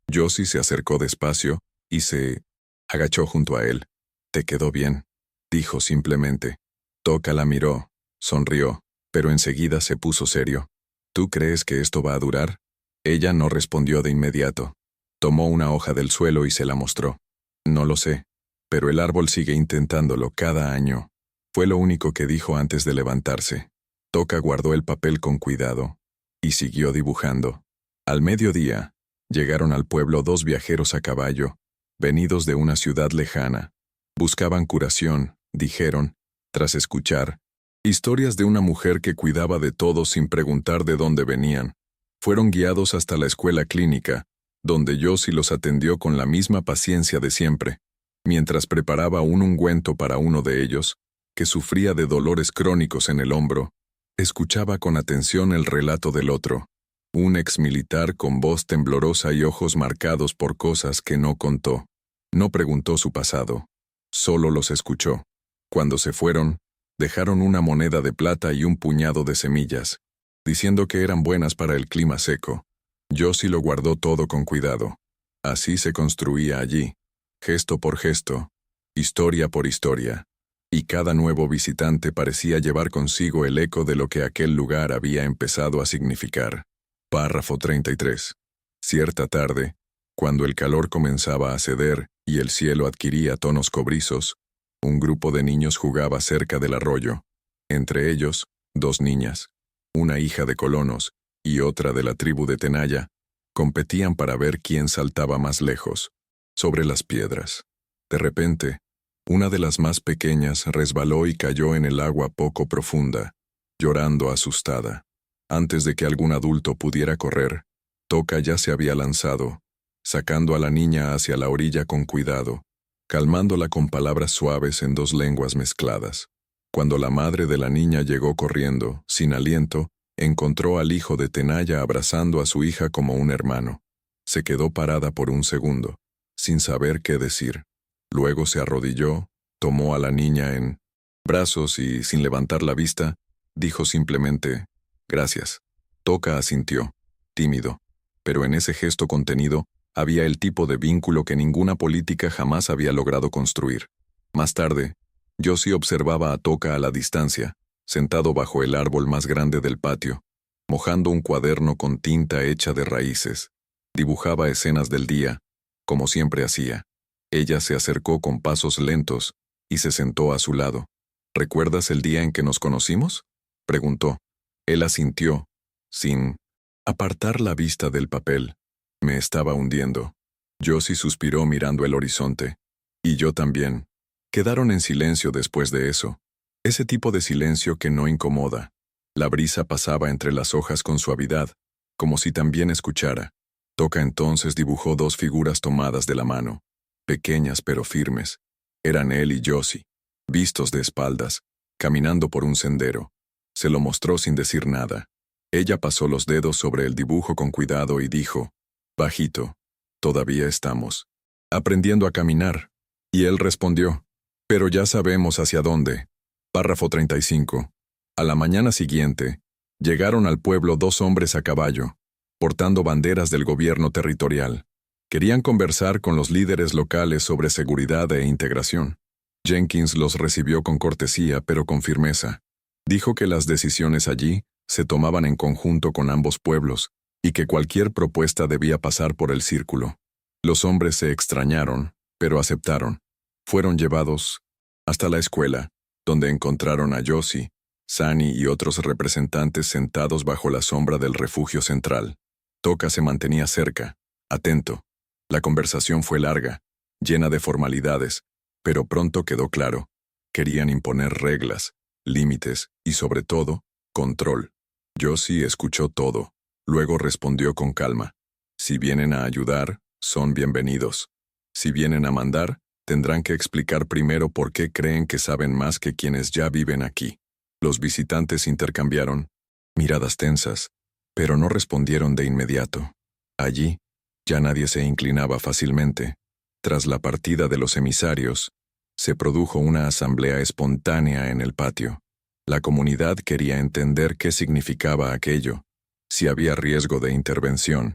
Josie se acercó despacio y se agachó junto a él. «¿Te quedó bien?», dijo simplemente. Toca la miró, sonrió, pero enseguida se puso serio. «¿Tú crees que esto va a durar?». Ella no respondió de inmediato. Tomó una hoja del suelo y se la mostró. «No lo sé, pero el árbol sigue intentándolo cada año», fue lo único que dijo antes de levantarse. Toca guardó el papel con cuidado y siguió dibujando. Al mediodía, llegaron al pueblo dos viajeros a caballo, venidos de una ciudad lejana. Buscaban curación, dijeron, tras escuchar historias de una mujer que cuidaba de todos sin preguntar de dónde venían. Fueron guiados hasta la escuela clínica, donde Josie los atendió con la misma paciencia de siempre. Mientras preparaba un ungüento para uno de ellos, que sufría de dolores crónicos en el hombro, escuchaba con atención el relato del otro, un exmilitar con voz temblorosa y ojos marcados por cosas que no contó. No preguntó su pasado, solo los escuchó. Cuando se fueron, dejaron una moneda de plata y un puñado de semillas, diciendo que eran buenas para el clima seco. Josie lo guardó todo con cuidado. Así se construía allí, gesto por gesto, historia por historia, y cada nuevo visitante parecía llevar consigo el eco de lo que aquel lugar había empezado a significar. Párrafo 33. Cierta tarde, cuando el calor comenzaba a ceder y el cielo adquiría tonos cobrizos, un grupo de niños jugaba cerca del arroyo. Entre ellos, dos niñas, una hija de colonos y otra de la tribu de Tenaya, competían para ver quién saltaba más lejos, sobre las piedras. De repente, una de las más pequeñas resbaló y cayó en el agua poco profunda, llorando asustada. Antes de que algún adulto pudiera correr, Toca ya se había lanzado, sacando a la niña hacia la orilla con cuidado, calmándola con palabras suaves en dos lenguas mezcladas. Cuando la madre de la niña llegó corriendo, sin aliento, encontró al hijo de Tenaya abrazando a su hija como un hermano. Se quedó parada por un segundo, sin saber qué decir. Luego se arrodilló, tomó a la niña en brazos y, sin levantar la vista, dijo simplemente, «Gracias». Toca asintió, tímido, pero en ese gesto contenido había el tipo de vínculo que ninguna política jamás había logrado construir. Más tarde, Josie observaba a Toca a la distancia, sentado bajo el árbol más grande del patio, mojando un cuaderno con tinta hecha de raíces. Dibujaba escenas del día, como siempre hacía. Ella se acercó con pasos lentos y se sentó a su lado. «¿Recuerdas el día en que nos conocimos?», preguntó. Él asintió, sin apartar la vista del papel. Me estaba hundiendo. Josie suspiró mirando el horizonte. Y yo también. Quedaron en silencio después de eso. Ese tipo de silencio que no incomoda. La brisa pasaba entre las hojas con suavidad, como si también escuchara. Toca entonces dibujó dos figuras tomadas de la mano, pequeñas pero firmes. Eran él y Josie, vistos de espaldas, caminando por un sendero. Se lo mostró sin decir nada. Ella pasó los dedos sobre el dibujo con cuidado y dijo, bajito, «Todavía estamos aprendiendo a caminar». Y él respondió, «Pero ya sabemos hacia dónde». Párrafo 35. A la mañana siguiente, llegaron al pueblo dos hombres a caballo, portando banderas del gobierno territorial. Querían conversar con los líderes locales sobre seguridad e integración. Jenkins los recibió con cortesía pero con firmeza. Dijo que las decisiones allí se tomaban en conjunto con ambos pueblos y que cualquier propuesta debía pasar por el círculo. Los hombres se extrañaron, pero aceptaron. Fueron llevados hasta la escuela, donde encontraron a Josie, Sunny y otros representantes sentados bajo la sombra del refugio central. Toca se mantenía cerca, atento. La conversación fue larga, llena de formalidades, pero pronto quedó claro. Querían imponer reglas, límites y, sobre todo, control. Josie escuchó todo. Luego respondió con calma. Si vienen a ayudar, son bienvenidos. Si vienen a mandar, tendrán que explicar primero por qué creen que saben más que quienes ya viven aquí. Los visitantes intercambiaron miradas tensas, pero no respondieron de inmediato. Allí, ya nadie se inclinaba fácilmente. Tras la partida de los emisarios, se produjo una asamblea espontánea en el patio. La comunidad quería entender qué significaba aquello, si había riesgo de intervención.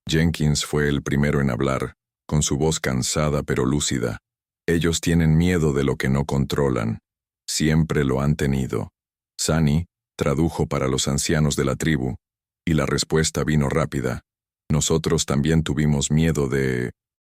Jenkins fue el primero en hablar, con su voz cansada pero lúcida. Ellos tienen miedo de lo que no controlan. Siempre lo han tenido. Sunny tradujo para los ancianos de la tribu, y la respuesta vino rápida. Nosotros también tuvimos miedo de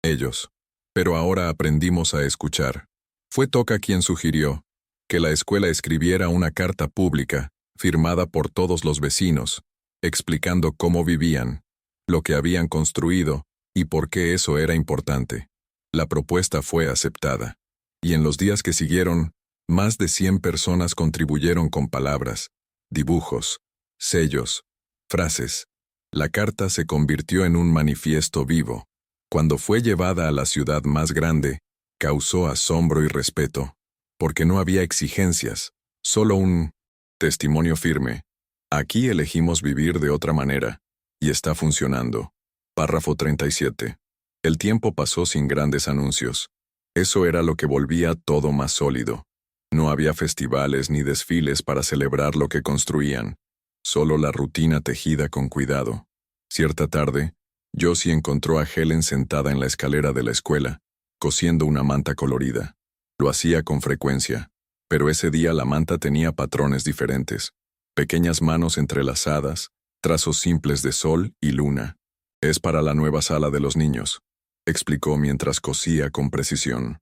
ellos. Pero ahora aprendimos a escuchar. Fue Toca quien sugirió que la escuela escribiera una carta pública, firmada por todos los vecinos, explicando cómo vivían, lo que habían construido y por qué eso era importante. La propuesta fue aceptada, y en los días que siguieron, más de 100 personas contribuyeron con palabras, dibujos, sellos, frases. La carta se convirtió en un manifiesto vivo. Cuando fue llevada a la ciudad más grande, causó asombro y respeto, porque no había exigencias, solo un testimonio firme. Aquí elegimos vivir de otra manera, y está funcionando. Párrafo 37. El tiempo pasó sin grandes anuncios. Eso era lo que volvía todo más sólido. No había festivales ni desfiles para celebrar lo que construían, solo la rutina tejida con cuidado. Cierta tarde, Josie encontró a Helen sentada en la escalera de la escuela, cosiendo una manta colorida. Lo hacía con frecuencia, pero ese día la manta tenía patrones diferentes. Pequeñas manos entrelazadas, trazos simples de sol y luna. «Es para la nueva sala de los niños», explicó mientras cosía con precisión.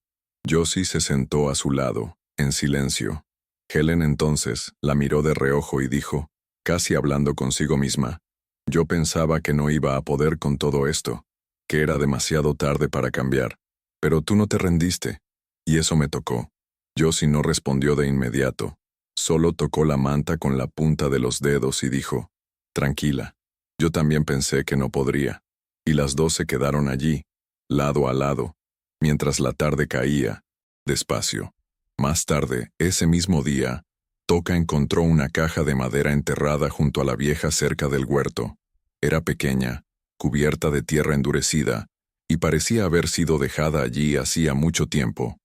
Josie se sentó a su lado, en silencio. Helen entonces la miró de reojo y dijo, casi hablando consigo misma, «Yo pensaba que no iba a poder con todo esto, que era demasiado tarde para cambiar. Pero tú no te rendiste, y eso me tocó». Josie no respondió de inmediato, solo tocó la manta con la punta de los dedos y dijo, «Tranquila, yo también pensé que no podría». Y las dos se quedaron allí, lado a lado, mientras la tarde caía, despacio. Más tarde, ese mismo día, Toca encontró una caja de madera enterrada junto a la vieja cerca del huerto. Era pequeña, cubierta de tierra endurecida, y parecía haber sido dejada allí hacía mucho tiempo.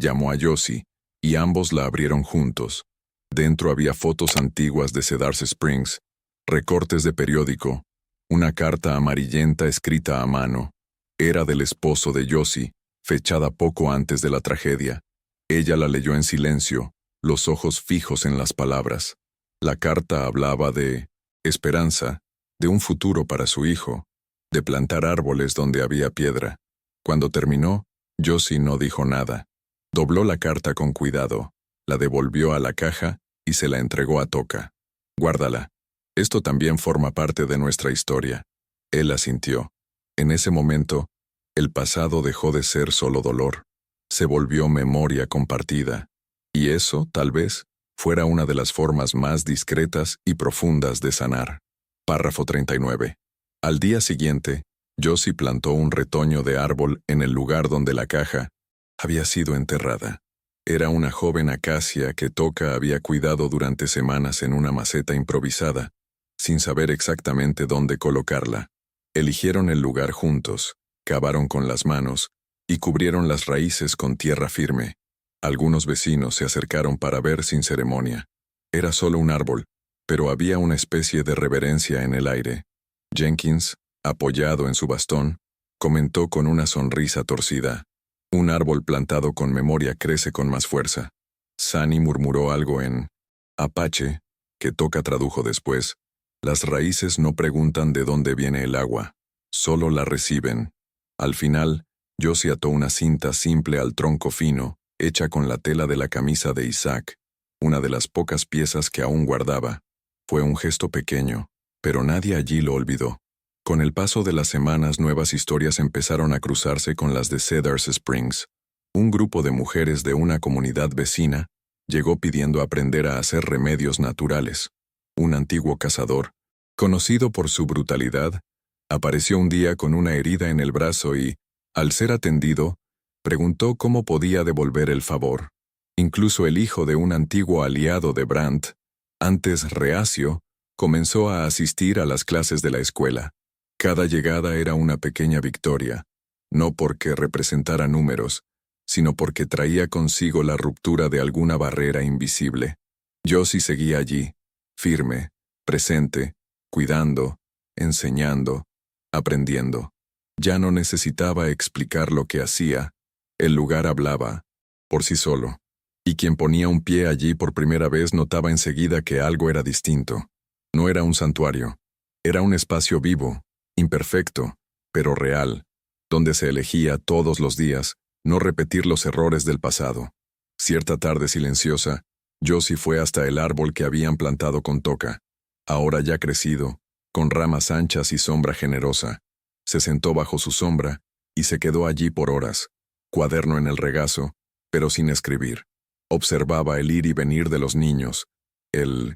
Llamó a Josie, y ambos la abrieron juntos. Dentro había fotos antiguas de Cedar Springs, recortes de periódico, una carta amarillenta escrita a mano. Era del esposo de Josie, fechada poco antes de la tragedia. Ella la leyó en silencio, los ojos fijos en las palabras. La carta hablaba de esperanza, de un futuro para su hijo, de plantar árboles donde había piedra. Cuando terminó, Josie no dijo nada. Dobló la carta con cuidado, la devolvió a la caja y se la entregó a Toca. «Guárdala. Esto también forma parte de nuestra historia». Él asintió. En ese momento, el pasado dejó de ser solo dolor. Se volvió memoria compartida. Y eso, tal vez, fuera una de las formas más discretas y profundas de sanar. Párrafo 39. Al día siguiente, Josie plantó un retoño de árbol en el lugar donde la caja había sido enterrada. Era una joven acacia que Toca había cuidado durante semanas en una maceta improvisada, sin saber exactamente dónde colocarla. Eligieron el lugar juntos, cavaron con las manos y cubrieron las raíces con tierra firme. Algunos vecinos se acercaron para ver sin ceremonia. Era solo un árbol, pero había una especie de reverencia en el aire. Jenkins, apoyado en su bastón, comentó con una sonrisa torcida: «Un árbol plantado con memoria crece con más fuerza». Sunny murmuró algo en apache, que Toca tradujo después. «Las raíces no preguntan de dónde viene el agua, solo la reciben». Al final, Josie ató una cinta simple al tronco fino, hecha con la tela de la camisa de Isaac, una de las pocas piezas que aún guardaba. Fue un gesto pequeño, pero nadie allí lo olvidó. Con el paso de las semanas, nuevas historias empezaron a cruzarse con las de Cedar Springs. Un grupo de mujeres de una comunidad vecina llegó pidiendo aprender a hacer remedios naturales. Un antiguo cazador, conocido por su brutalidad, apareció un día con una herida en el brazo y, al ser atendido, preguntó cómo podía devolver el favor. Incluso el hijo de un antiguo aliado de Brandt, antes reacio, comenzó a asistir a las clases de la escuela. Cada llegada era una pequeña victoria, no porque representara números, sino porque traía consigo la ruptura de alguna barrera invisible. Josie seguía allí, firme, presente, cuidando, enseñando, aprendiendo. Ya no necesitaba explicar lo que hacía. El lugar hablaba, por sí solo, y quien ponía un pie allí por primera vez notaba enseguida que algo era distinto. No era un santuario, era un espacio vivo, imperfecto, pero real, donde se elegía todos los días no repetir los errores del pasado. Cierta tarde silenciosa, Josie fue hasta el árbol que habían plantado con Toca, ahora ya crecido, con ramas anchas y sombra generosa. Se sentó bajo su sombra y se quedó allí por horas, cuaderno en el regazo, pero sin escribir. Observaba el ir y venir de los niños, el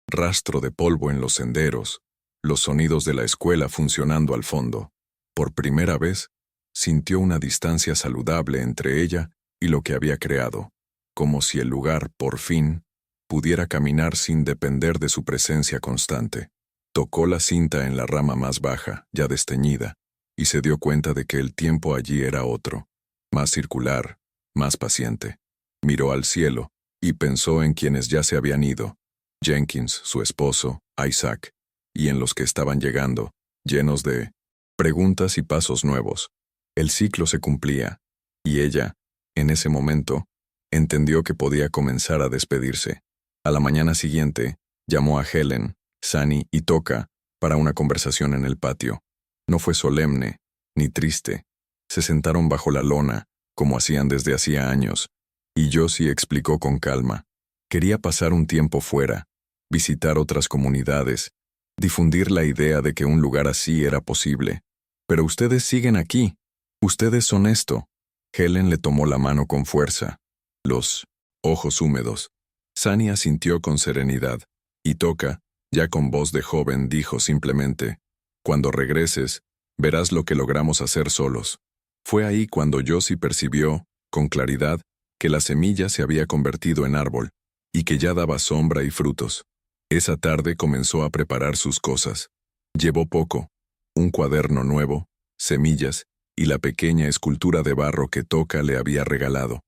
rastro de polvo en los senderos, los sonidos de la escuela funcionando al fondo. Por primera vez, sintió una distancia saludable entre ella y lo que había creado, como si el lugar, por fin, pudiera caminar sin depender de su presencia constante. Tocó la cinta en la rama más baja, ya desteñida, y se dio cuenta de que el tiempo allí era otro, más circular, más paciente. Miró al cielo y pensó en quienes ya se habían ido: Jenkins, su esposo, Isaac, y en los que estaban llegando, llenos de preguntas y pasos nuevos. El ciclo se cumplía, y ella, en ese momento, entendió que podía comenzar a despedirse. A la mañana siguiente, llamó a Helen, Sunny y Toca para una conversación en el patio. No fue solemne, ni triste. Se sentaron bajo la lona, como hacían desde hacía años, y Josie explicó con calma. Quería pasar un tiempo fuera, visitar otras comunidades, difundir la idea de que un lugar así era posible. Pero ustedes siguen aquí. Ustedes son esto. Helen le tomó la mano con fuerza. Los ojos húmedos. Sunny asintió con serenidad, y Toca, ya con voz de joven, dijo simplemente: «Cuando regreses, verás lo que logramos hacer solos». Fue ahí cuando Josie percibió, con claridad, que la semilla se había convertido en árbol, y que ya daba sombra y frutos. Esa tarde comenzó a preparar sus cosas. Llevó poco: un cuaderno nuevo, semillas y la pequeña escultura de barro que Toca le había regalado.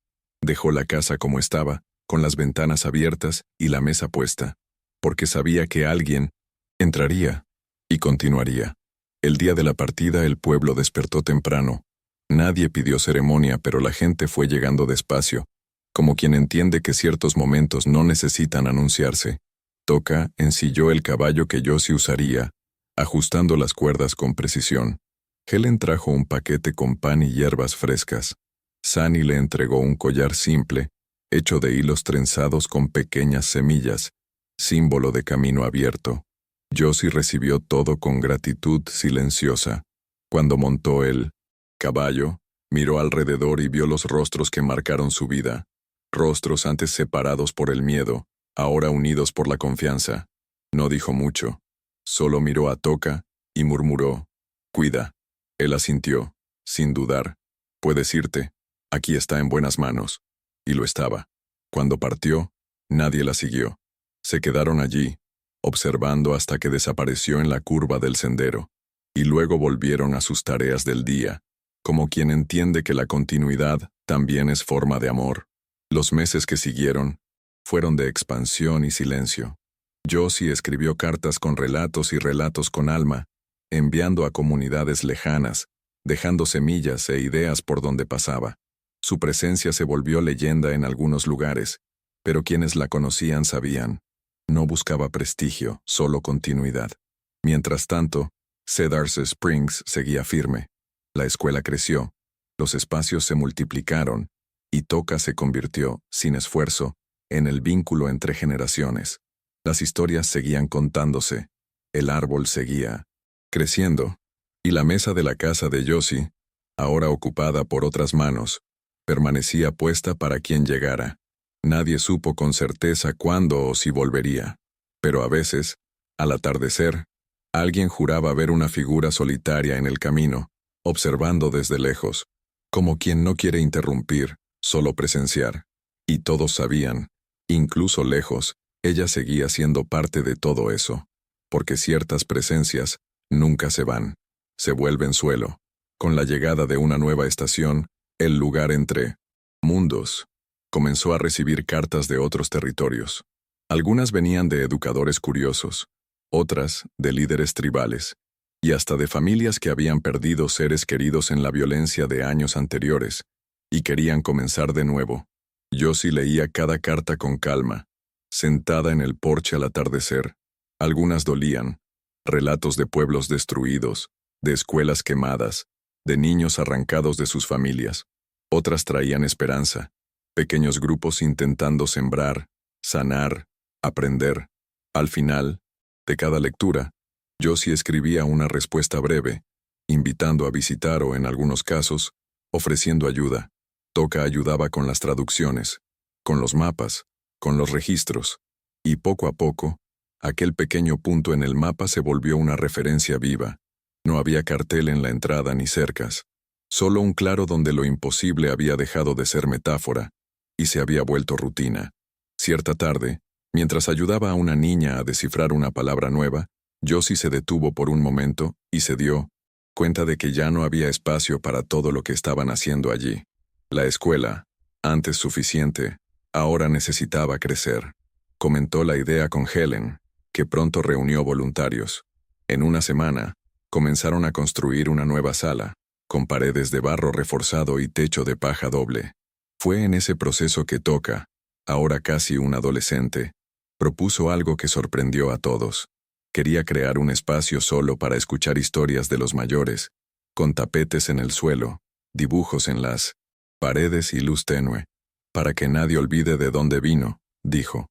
Dejó la casa como estaba, con las ventanas abiertas y la mesa puesta, porque sabía que alguien entraría y continuaría. El día de la partida el pueblo despertó temprano. Nadie pidió ceremonia, pero la gente fue llegando despacio, como quien entiende que ciertos momentos no necesitan anunciarse. Toca ensilló el caballo que Josie usaría, ajustando las cuerdas con precisión. Helen trajo un paquete con pan y hierbas frescas. Sunny le entregó un collar simple, hecho de hilos trenzados con pequeñas semillas, símbolo de camino abierto. Josie recibió todo con gratitud silenciosa. Cuando montó el caballo, miró alrededor y vio los rostros que marcaron su vida. Rostros antes separados por el miedo, ahora unidos por la confianza. No dijo mucho. Solo miró a Toca y murmuró: «Cuida». Él asintió, sin dudar. «Puedes irte. Aquí está en buenas manos». Y lo estaba. Cuando partió, nadie la siguió. Se quedaron allí, observando hasta que desapareció en la curva del sendero. Y luego volvieron a sus tareas del día, como quien entiende que la continuidad también es forma de amor. Los meses que siguieron fueron de expansión y silencio. Josie escribió cartas con relatos y relatos con alma, enviando a comunidades lejanas, dejando semillas e ideas por donde pasaba. Su presencia se volvió leyenda en algunos lugares, pero quienes la conocían sabían. No buscaba prestigio, solo continuidad. Mientras tanto, Cedar Springs seguía firme. La escuela creció, los espacios se multiplicaron, y Toca se convirtió, sin esfuerzo, en el vínculo entre generaciones. Las historias seguían contándose, el árbol seguía creciendo, y la mesa de la casa de Josie, ahora ocupada por otras manos, permanecía puesta para quien llegara. Nadie supo con certeza cuándo o si volvería, pero a veces, al atardecer, alguien juraba ver una figura solitaria en el camino, observando desde lejos, como quien no quiere interrumpir, solo presenciar. Y todos sabían, incluso lejos, ella seguía siendo parte de todo eso, porque ciertas presencias nunca se van, se vuelven suelo. Con la llegada de una nueva estación, el lugar entre mundos comenzó a recibir cartas de otros territorios. Algunas venían de educadores curiosos, otras de líderes tribales, y hasta de familias que habían perdido seres queridos en la violencia de años anteriores, y querían comenzar de nuevo. Josie leía cada carta con calma, sentada en el porche al atardecer. Algunas dolían, relatos de pueblos destruidos, de escuelas quemadas, de niños arrancados de sus familias. Otras traían esperanza, pequeños grupos intentando sembrar, sanar, aprender. Al final de cada lectura, Josie escribía una respuesta breve, invitando a visitar o, en algunos casos, ofreciendo ayuda. Toca ayudaba con las traducciones, con los mapas, con los registros, y poco a poco, aquel pequeño punto en el mapa se volvió una referencia viva. No había cartel en la entrada ni cercas, solo un claro donde lo imposible había dejado de ser metáfora y se había vuelto rutina. Cierta tarde, mientras ayudaba a una niña a descifrar una palabra nueva, Josie se detuvo por un momento y se dio cuenta de que ya no había espacio para todo lo que estaban haciendo allí. La escuela, antes suficiente, ahora necesitaba crecer. Comentó la idea con Helen, que pronto reunió voluntarios. En una semana, comenzaron a construir una nueva sala, con paredes de barro reforzado y techo de paja doble. Fue en ese proceso que Toca, ahora casi un adolescente, propuso algo que sorprendió a todos. Quería crear un espacio solo para escuchar historias de los mayores, con tapetes en el suelo, dibujos en las paredes y luz tenue, para que nadie olvide de dónde vino, dijo.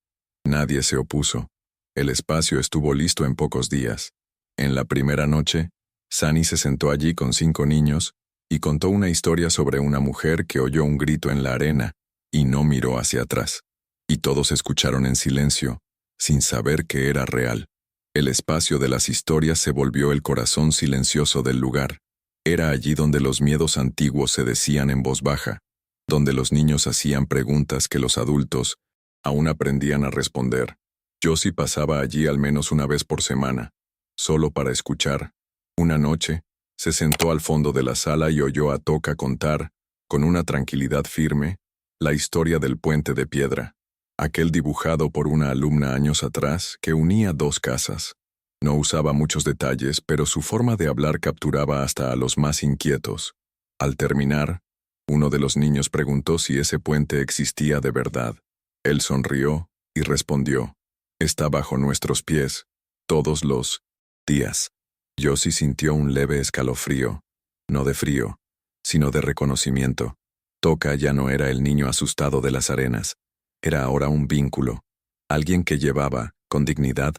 Nadie se opuso. El espacio estuvo listo en pocos días. En la primera noche, Sunny se sentó allí con 5 niños y contó una historia sobre una mujer que oyó un grito en la arena y no miró hacia atrás. Y todos escucharon en silencio, sin saber que era real. El espacio de las historias se volvió el corazón silencioso del lugar. Era allí donde los miedos antiguos se decían en voz baja, donde los niños hacían preguntas que los adultos aún aprendían a responder. Josie pasaba allí al menos una vez por semana, solo para escuchar. Una noche, se sentó al fondo de la sala y oyó a Toca contar, con una tranquilidad firme, la historia del puente de piedra, aquel dibujado por una alumna años atrás que unía dos casas. No usaba muchos detalles, pero su forma de hablar capturaba hasta a los más inquietos. Al terminar, uno de los niños preguntó si ese puente existía de verdad. Él sonrió y respondió: «Está bajo nuestros pies, todos los días». Josie sintió un leve escalofrío, no de frío, sino de reconocimiento. Toca ya no era el niño asustado de las arenas. Era ahora un vínculo, alguien que llevaba, con dignidad,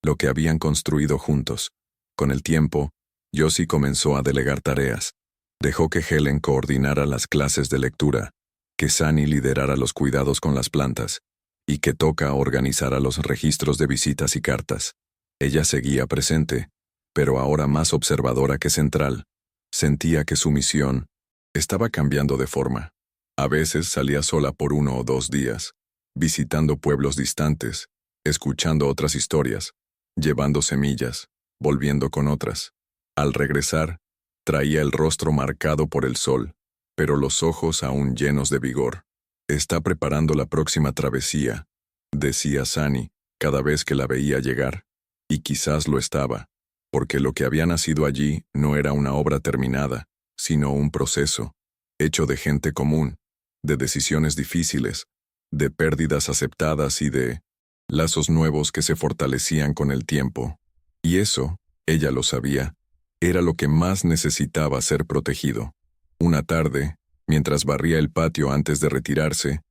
lo que habían construido juntos. Con el tiempo, Josie comenzó a delegar tareas. Dejó que Helen coordinara las clases de lectura, que Sunny liderara los cuidados con las plantas, y que Toca organizara los registros de visitas y cartas. Ella seguía presente, pero ahora más observadora que central. Sentía que su misión estaba cambiando de forma. A veces salía sola por 1 o 2 días, visitando pueblos distantes, escuchando otras historias, llevando semillas, volviendo con otras. Al regresar, traía el rostro marcado por el sol, pero los ojos aún llenos de vigor. «Está preparando la próxima travesía», decía Sunny cada vez que la veía llegar, y quizás lo estaba, porque lo que había nacido allí no era una obra terminada, sino un proceso, hecho de gente común, de decisiones difíciles, de pérdidas aceptadas y de lazos nuevos que se fortalecían con el tiempo. Y eso, ella lo sabía, era lo que más necesitaba ser protegido. Una tarde, mientras barría el patio antes de retirarse,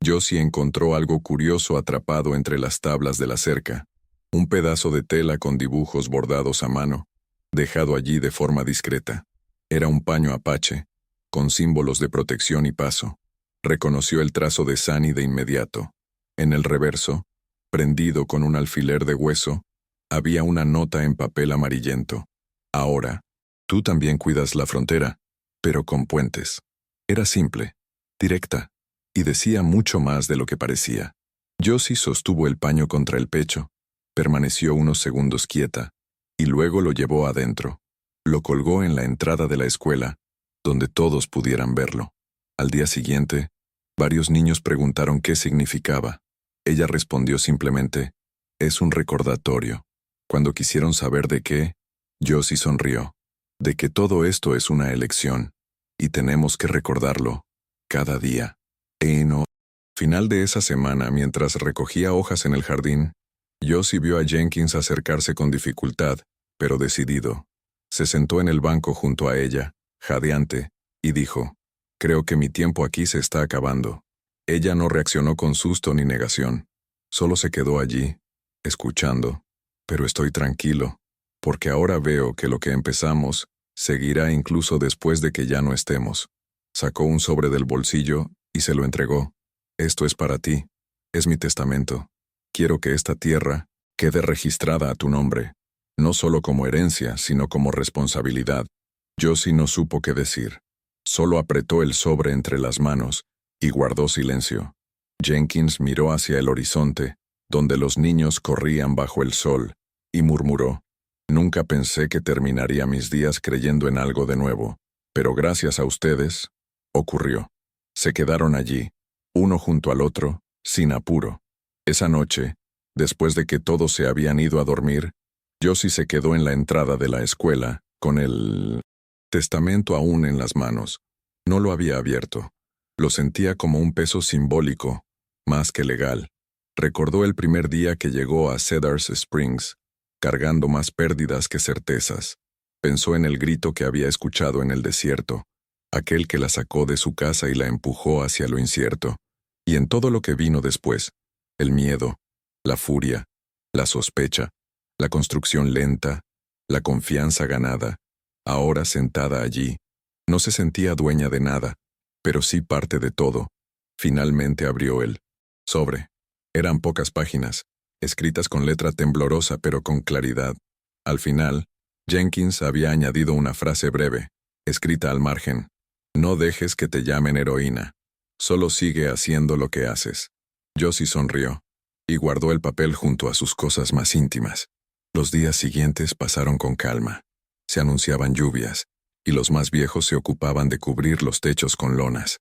Josie encontró algo curioso atrapado entre las tablas de la cerca. Un pedazo de tela con dibujos bordados a mano, dejado allí de forma discreta. Era un paño apache, con símbolos de protección y paso. Reconoció el trazo de Sunny de inmediato. En el reverso, prendido con un alfiler de hueso, había una nota en papel amarillento. «Ahora, tú también cuidas la frontera, pero con puentes». Era simple, directa, y decía mucho más de lo que parecía. Josie sostuvo el paño contra el pecho, permaneció unos segundos quieta, y luego lo llevó adentro. Lo colgó en la entrada de la escuela, donde todos pudieran verlo. Al día siguiente, varios niños preguntaron qué significaba. Ella respondió simplemente: «Es un recordatorio». Cuando quisieron saber de qué, Josie sonrió. «De que todo esto es una elección, y tenemos que recordarlo, cada día». Final de esa semana, mientras recogía hojas en el jardín, Josie vio a Jenkins acercarse con dificultad, pero decidido. Se sentó en el banco junto a ella, jadeante, y dijo: «Creo que mi tiempo aquí se está acabando». Ella no reaccionó con susto ni negación. Solo se quedó allí, escuchando. «Pero estoy tranquilo, porque ahora veo que lo que empezamos seguirá incluso después de que ya no estemos». Sacó un sobre del bolsillo y se lo entregó. «Esto es para ti. Es mi testamento. Quiero que esta tierra quede registrada a tu nombre, no solo como herencia, sino como responsabilidad». Josie no supo qué decir. Solo apretó el sobre entre las manos y guardó silencio. Jenkins miró hacia el horizonte, donde los niños corrían bajo el sol, y murmuró: «Nunca pensé que terminaría mis días creyendo en algo de nuevo, pero gracias a ustedes, ocurrió». Se quedaron allí, uno junto al otro, sin apuro. Esa noche, después de que todos se habían ido a dormir, Josie se quedó en la entrada de la escuela, con el testamento aún en las manos. No lo había abierto. Lo sentía como un peso simbólico, más que legal. Recordó el primer día que llegó a Cedars Springs, cargando más pérdidas que certezas. Pensó en el grito que había escuchado en el desierto, aquel que la sacó de su casa y la empujó hacia lo incierto, y en todo lo que vino después: el miedo, la furia, la sospecha, la construcción lenta, la confianza ganada. Ahora sentada allí, no se sentía dueña de nada, pero sí parte de todo. Finalmente abrió el sobre. Eran pocas páginas, escritas con letra temblorosa pero con claridad. Al final, Jenkins había añadido una frase breve: escrita al margen: no dejes que te llamen heroína. Solo sigue haciendo lo que haces. Josie sonrió y guardó el papel junto a sus cosas más íntimas. Los días siguientes pasaron con calma. Se anunciaban lluvias, y los más viejos se ocupaban de cubrir los techos con lonas.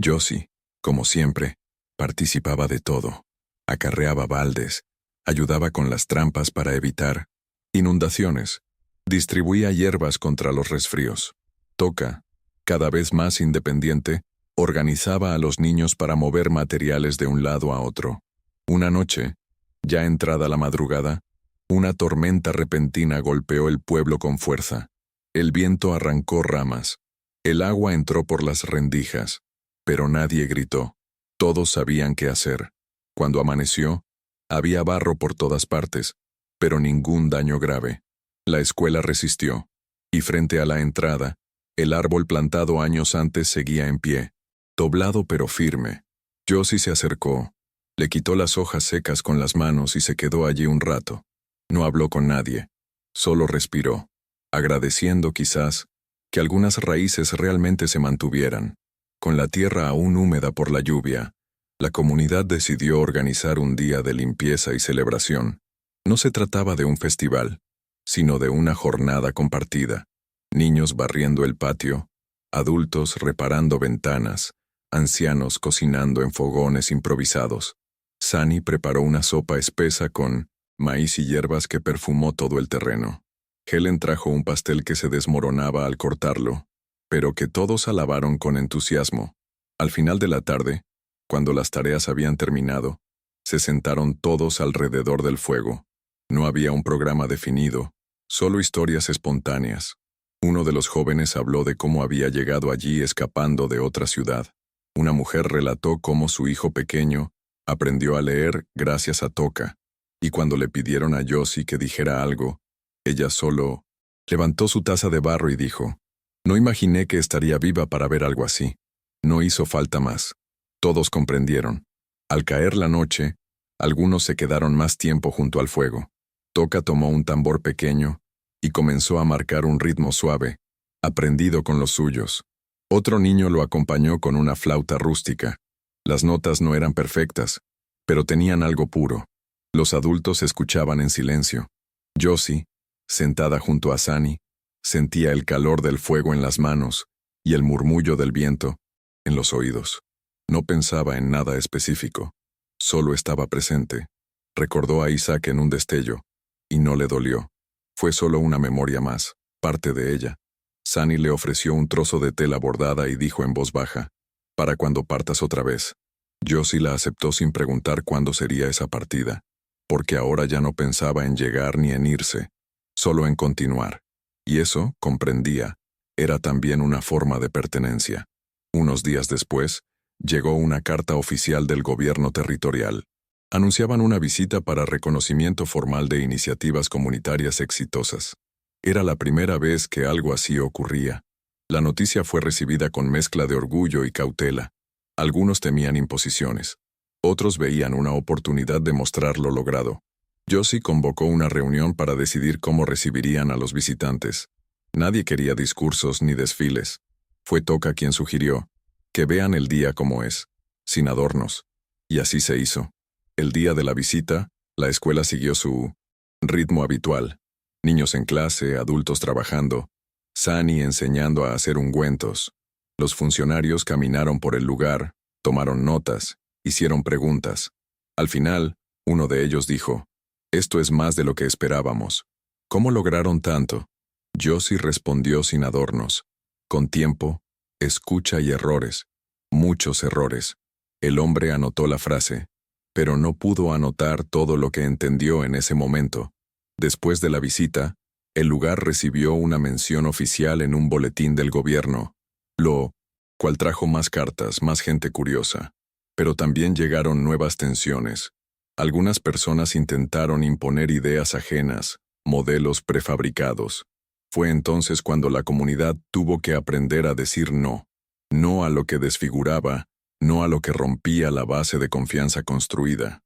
Josie, como siempre, participaba de todo. Acarreaba baldes, ayudaba con las trampas para evitar inundaciones, distribuía hierbas contra los resfríos. Toca, cada vez más independiente, organizaba a los niños para mover materiales de un lado a otro. Una noche, ya entrada la madrugada, una tormenta repentina golpeó el pueblo con fuerza. El viento arrancó ramas. El agua entró por las rendijas. Pero nadie gritó. Todos sabían qué hacer. Cuando amaneció, había barro por todas partes, pero ningún daño grave. La escuela resistió, y frente a la entrada, el árbol plantado años antes seguía en pie, doblado pero firme. Josie se acercó, le quitó las hojas secas con las manos y se quedó allí un rato. No habló con nadie, solo respiró, agradeciendo quizás que algunas raíces realmente se mantuvieran. Con la tierra aún húmeda por la lluvia, la comunidad decidió organizar un día de limpieza y celebración. No se trataba de un festival, sino de una jornada compartida. Niños barriendo el patio, adultos reparando ventanas, ancianos cocinando en fogones improvisados. Sunny preparó una sopa espesa con maíz y hierbas que perfumó todo el terreno. Helen trajo un pastel que se desmoronaba al cortarlo, pero que todos alabaron con entusiasmo. Al final de la tarde, cuando las tareas habían terminado, se sentaron todos alrededor del fuego. No había un programa definido, solo historias espontáneas. Uno de los jóvenes habló de cómo había llegado allí escapando de otra ciudad. Una mujer relató cómo su hijo pequeño aprendió a leer gracias a Toca, y cuando le pidieron a Josie que dijera algo, ella solo levantó su taza de barro y dijo: no imaginé que estaría viva para ver algo así. No hizo falta más. Todos comprendieron. Al caer la noche, algunos se quedaron más tiempo junto al fuego. Toca tomó un tambor pequeño y comenzó a marcar un ritmo suave, aprendido con los suyos. Otro niño lo acompañó con una flauta rústica. Las notas no eran perfectas, pero tenían algo puro. Los adultos escuchaban en silencio. Josie, sentada junto a Sunny, sentía el calor del fuego en las manos y el murmullo del viento en los oídos. No pensaba en nada específico, solo estaba presente. Recordó a Isaac en un destello, y no le dolió. Fue solo una memoria más, parte de ella. Sunny le ofreció un trozo de tela bordada y dijo en voz baja: para cuando partas otra vez. Josie la aceptó sin preguntar cuándo sería esa partida, porque ahora ya no pensaba en llegar ni en irse, solo en continuar. Y eso, comprendía, era también una forma de pertenencia. Unos días después, llegó una carta oficial del gobierno territorial. Anunciaban una visita para reconocimiento formal de iniciativas comunitarias exitosas. Era la primera vez que algo así ocurría. La noticia fue recibida con mezcla de orgullo y cautela. Algunos temían imposiciones. Otros veían una oportunidad de mostrar lo logrado. Josie convocó una reunión para decidir cómo recibirían a los visitantes. Nadie quería discursos ni desfiles. Fue Toca quien sugirió que vean el día como es, sin adornos. Y así se hizo. El día de la visita, la escuela siguió su ritmo habitual. Niños en clase, adultos trabajando, Sunny enseñando a hacer ungüentos. Los funcionarios caminaron por el lugar, tomaron notas, hicieron preguntas. Al final, uno de ellos dijo: esto es más de lo que esperábamos. ¿Cómo lograron tanto? Josie respondió sin adornos. Con tiempo, escucha y errores. Muchos errores. El hombre anotó la frase, pero no pudo anotar todo lo que entendió en ese momento. Después de la visita, el lugar recibió una mención oficial en un boletín del gobierno, lo cual trajo más cartas, más gente curiosa. Pero también llegaron nuevas tensiones. Algunas personas intentaron imponer ideas ajenas, modelos prefabricados. Fue entonces cuando la comunidad tuvo que aprender a decir no. No a lo que desfiguraba, no a lo que rompía la base de confianza construida.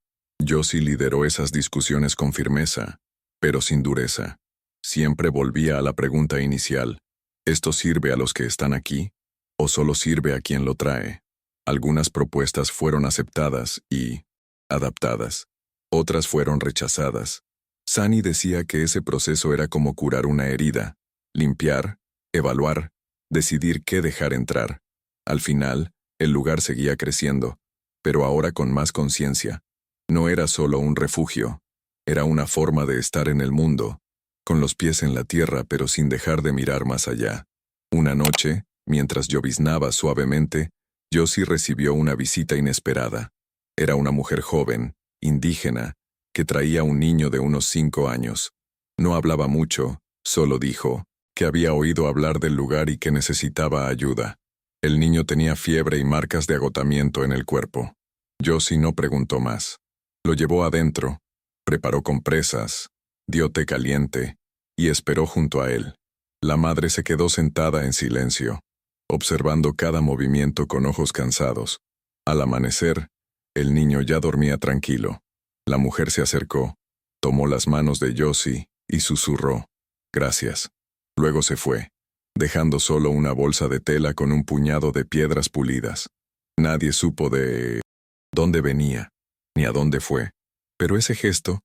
Josie lideró esas discusiones con firmeza, pero sin dureza. Siempre volvía a la pregunta inicial: ¿Esto sirve a los que están aquí? ¿O solo sirve a quien lo trae? Algunas propuestas fueron aceptadas y adaptadas. Otras fueron rechazadas. Sunny decía que ese proceso era como curar una herida, limpiar, evaluar, decidir qué dejar entrar. Al final, el lugar seguía creciendo, pero ahora con más conciencia. No era solo un refugio, era una forma de estar en el mundo, con los pies en la tierra pero sin dejar de mirar más allá. Una noche, mientras lloviznaba suavemente, Josie recibió una visita inesperada. Era una mujer joven, indígena, que traía un niño de unos 5 años. No hablaba mucho, solo dijo que había oído hablar del lugar y que necesitaba ayuda. El niño tenía fiebre y marcas de agotamiento en el cuerpo. Josie no preguntó más. Lo llevó adentro, preparó compresas, dio té caliente y esperó junto a él. La madre se quedó sentada en silencio, observando cada movimiento con ojos cansados. Al amanecer, el niño ya dormía tranquilo. La mujer se acercó, tomó las manos de Josie y susurró, «Gracias». Luego se fue, dejando solo una bolsa de tela con un puñado de piedras pulidas. Nadie supo de dónde venía, ni a dónde fue, pero ese gesto,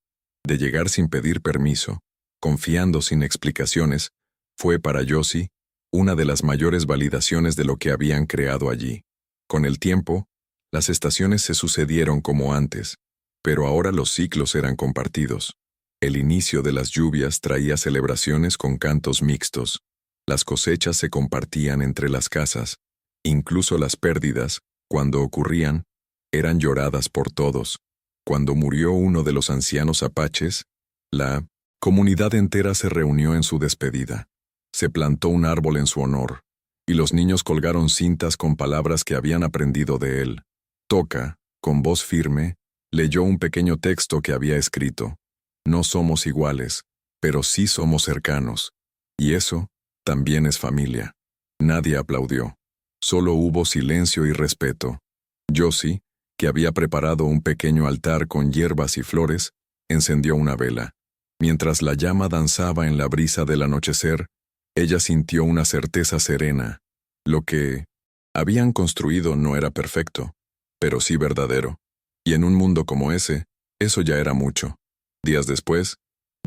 de llegar sin pedir permiso, confiando sin explicaciones, fue para Josie una de las mayores validaciones de lo que habían creado allí. Con el tiempo, las estaciones se sucedieron como antes, pero ahora los ciclos eran compartidos. El inicio de las lluvias traía celebraciones con cantos mixtos. Las cosechas se compartían entre las casas. Incluso las pérdidas, cuando ocurrían, eran lloradas por todos. Cuando murió uno de los ancianos apaches, la comunidad entera se reunió en su despedida. Se plantó un árbol en su honor, y los niños colgaron cintas con palabras que habían aprendido de él. Toca, con voz firme, leyó un pequeño texto que había escrito. No somos iguales, pero sí somos cercanos. Y eso también es familia. Nadie aplaudió. Solo hubo silencio y respeto. Josie, que había preparado un pequeño altar con hierbas y flores, encendió una vela. Mientras la llama danzaba en la brisa del anochecer, ella sintió una certeza serena. Lo que habían construido no era perfecto, pero sí verdadero. Y en un mundo como ese, eso ya era mucho. Días después,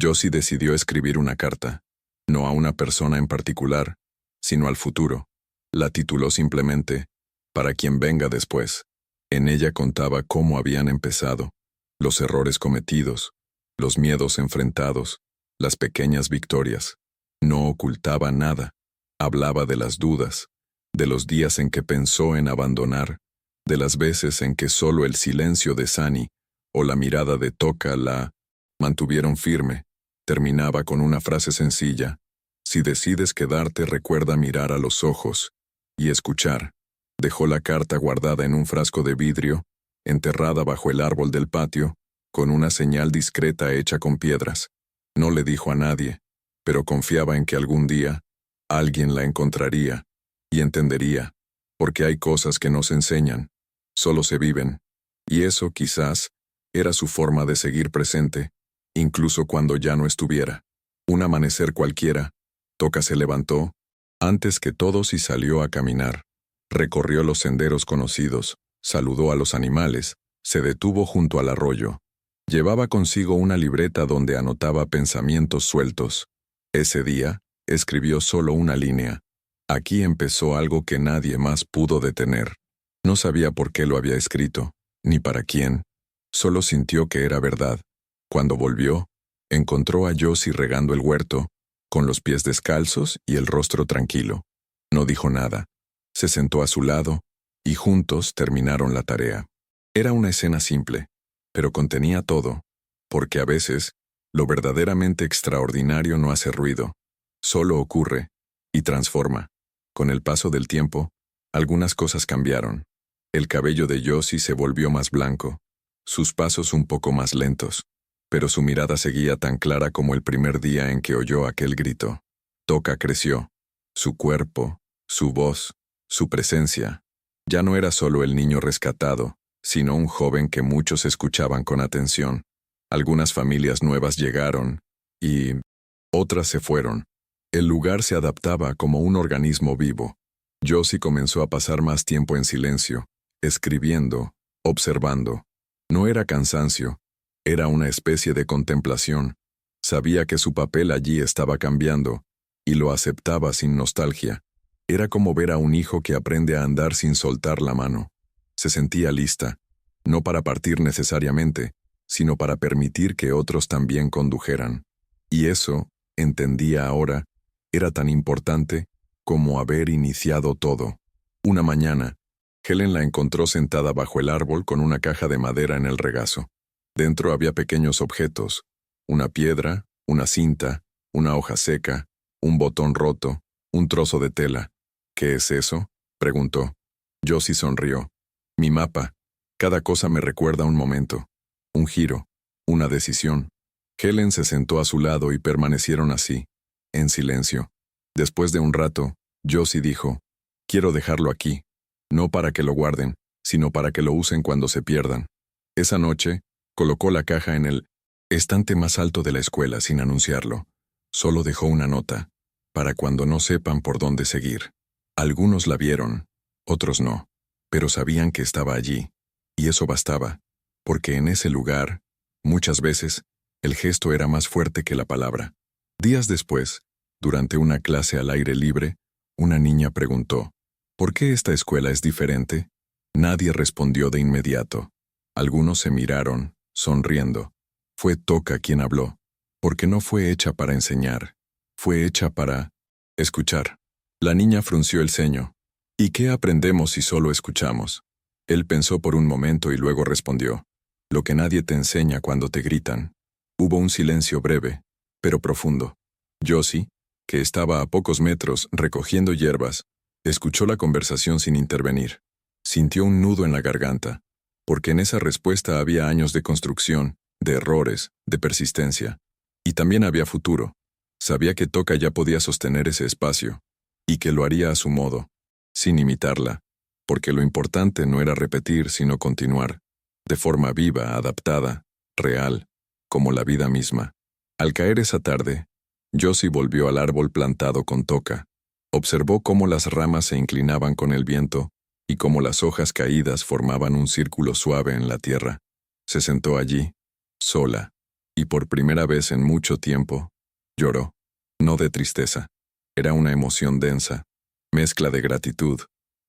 Josie decidió escribir una carta, no a una persona en particular, sino al futuro. La tituló simplemente, «Para quien venga después». En ella contaba cómo habían empezado, los errores cometidos, los miedos enfrentados, las pequeñas victorias. No ocultaba nada. Hablaba de las dudas, de los días en que pensó en abandonar, de las veces en que solo el silencio de Sunny o la mirada de Toca la mantuvieron firme. Terminaba con una frase sencilla: «Si decides quedarte, recuerda mirar a los ojos y escuchar». Dejó la carta guardada en un frasco de vidrio, enterrada bajo el árbol del patio, con una señal discreta hecha con piedras. No le dijo a nadie, pero confiaba en que algún día alguien la encontraría y entendería, porque hay cosas que no se enseñan, solo se viven. Y eso, quizás, era su forma de seguir presente, incluso cuando ya no estuviera. Un amanecer cualquiera, Toca se levantó, antes que todos y salió a caminar. Recorrió los senderos conocidos, saludó a los animales, se detuvo junto al arroyo. Llevaba consigo una libreta donde anotaba pensamientos sueltos. Ese día, escribió solo una línea. Aquí empezó algo que nadie más pudo detener. No sabía por qué lo había escrito, ni para quién. Solo sintió que era verdad. Cuando volvió, encontró a Josie regando el huerto, con los pies descalzos y el rostro tranquilo. No dijo nada. Se sentó a su lado, y juntos terminaron la tarea. Era una escena simple, pero contenía todo, porque a veces, lo verdaderamente extraordinario no hace ruido, solo ocurre, y transforma. Con el paso del tiempo, algunas cosas cambiaron. El cabello de Josie se volvió más blanco, sus pasos un poco más lentos, pero su mirada seguía tan clara como el primer día en que oyó aquel grito. Toca creció. Su cuerpo, su voz, su presencia. Ya no era solo el niño rescatado, sino un joven que muchos escuchaban con atención. Algunas familias nuevas llegaron, y otras se fueron. El lugar se adaptaba como un organismo vivo. Josie comenzó a pasar más tiempo en silencio, escribiendo, observando. No era cansancio, era una especie de contemplación. Sabía que su papel allí estaba cambiando, y lo aceptaba sin nostalgia. Era como ver a un hijo que aprende a andar sin soltar la mano. Se sentía lista, no para partir necesariamente, sino para permitir que otros también condujeran. Y eso, entendía ahora, era tan importante como haber iniciado todo. Una mañana, Helen la encontró sentada bajo el árbol con una caja de madera en el regazo. Dentro había pequeños objetos, una piedra, una cinta, una hoja seca, un botón roto, un trozo de tela. ¿Qué es eso?, preguntó. Josie sonrió. Mi mapa. Cada cosa me recuerda un momento, un giro, una decisión. Helen se sentó a su lado y permanecieron así, en silencio. Después de un rato, Josie dijo, quiero dejarlo aquí, no para que lo guarden, sino para que lo usen cuando se pierdan. Esa noche, colocó la caja en el estante más alto de la escuela sin anunciarlo. Solo dejó una nota, para cuando no sepan por dónde seguir. Algunos la vieron, otros no, pero sabían que estaba allí, y eso bastaba, porque en ese lugar, muchas veces, el gesto era más fuerte que la palabra. Días después, durante una clase al aire libre, una niña preguntó, ¿por qué esta escuela es diferente? Nadie respondió de inmediato. Algunos se miraron, sonriendo. Fue Toca quien habló, porque no fue hecha para enseñar, fue hecha para escuchar. La niña frunció el ceño. ¿Y qué aprendemos si solo escuchamos? Él pensó por un momento y luego respondió, lo que nadie te enseña cuando te gritan. Hubo un silencio breve, pero profundo. Josie, que estaba a pocos metros recogiendo hierbas, escuchó la conversación sin intervenir. Sintió un nudo en la garganta, porque en esa respuesta había años de construcción, de errores, de persistencia. Y también había futuro. Sabía que Toca ya podía sostener ese espacio, y que lo haría a su modo, sin imitarla, porque lo importante no era repetir, sino continuar, de forma viva, adaptada, real, como la vida misma. Al caer esa tarde, Josie volvió al árbol plantado con Toca. Observó cómo las ramas se inclinaban con el viento y cómo las hojas caídas formaban un círculo suave en la tierra. Se sentó allí, sola, y por primera vez en mucho tiempo, lloró. No de tristeza. Era una emoción densa, mezcla de gratitud,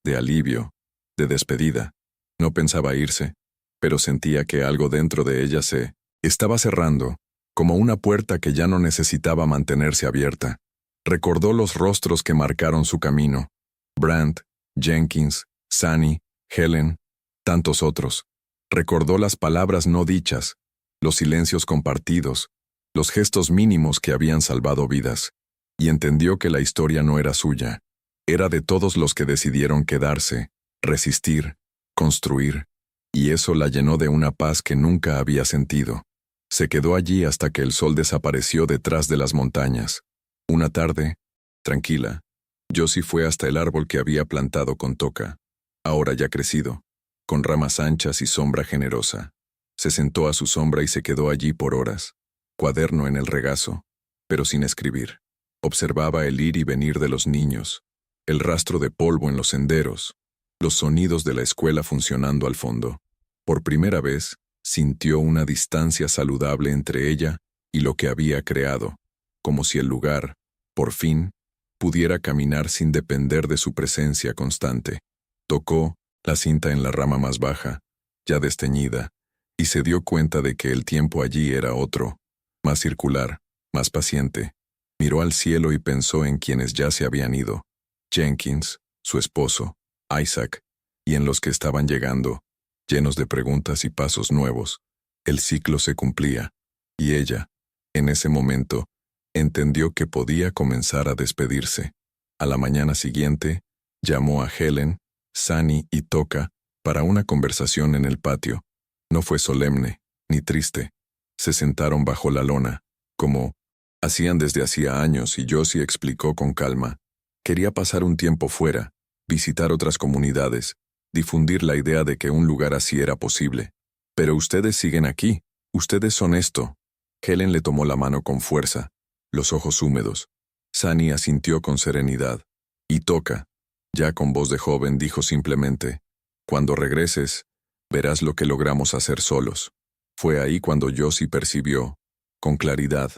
de alivio, de despedida. No pensaba irse, pero sentía que algo dentro de ella se estaba cerrando, como una puerta que ya no necesitaba mantenerse abierta. Recordó los rostros que marcaron su camino. Brandt, Jenkins, Sunny, Helen, tantos otros. Recordó las palabras no dichas, los silencios compartidos, los gestos mínimos que habían salvado vidas, y entendió que la historia no era suya, era de todos los que decidieron quedarse, resistir, construir, y eso la llenó de una paz que nunca había sentido. Se quedó allí hasta que el sol desapareció detrás de las montañas. Una tarde, tranquila, Josie fue hasta el árbol que había plantado con Toca, ahora ya crecido, con ramas anchas y sombra generosa. Se sentó a su sombra y se quedó allí por horas, cuaderno en el regazo, pero sin escribir. Observaba el ir y venir de los niños, el rastro de polvo en los senderos, los sonidos de la escuela funcionando al fondo. Por primera vez, sintió una distancia saludable entre ella y lo que había creado, como si el lugar, por fin, pudiera caminar sin depender de su presencia constante. Tocó la cinta en la rama más baja, ya desteñida, y se dio cuenta de que el tiempo allí era otro, más circular, más paciente. Miró al cielo y pensó en quienes ya se habían ido, Jenkins, su esposo, Isaac, y en los que estaban llegando, llenos de preguntas y pasos nuevos. El ciclo se cumplía, y ella, en ese momento, entendió que podía comenzar a despedirse. A la mañana siguiente, llamó a Helen, Sunny y Toca para una conversación en el patio. No fue solemne, ni triste. Se sentaron bajo la lona, como hacían desde hacía años, y Josie explicó con calma. Quería pasar un tiempo fuera, visitar otras comunidades, difundir la idea de que un lugar así era posible. Pero ustedes siguen aquí, ustedes son esto. Helen le tomó la mano con fuerza, los ojos húmedos. Sunny asintió con serenidad. Y Toca, ya con voz de joven, dijo simplemente, «Cuando regreses, verás lo que logramos hacer solos». Fue ahí cuando Josie percibió, con claridad,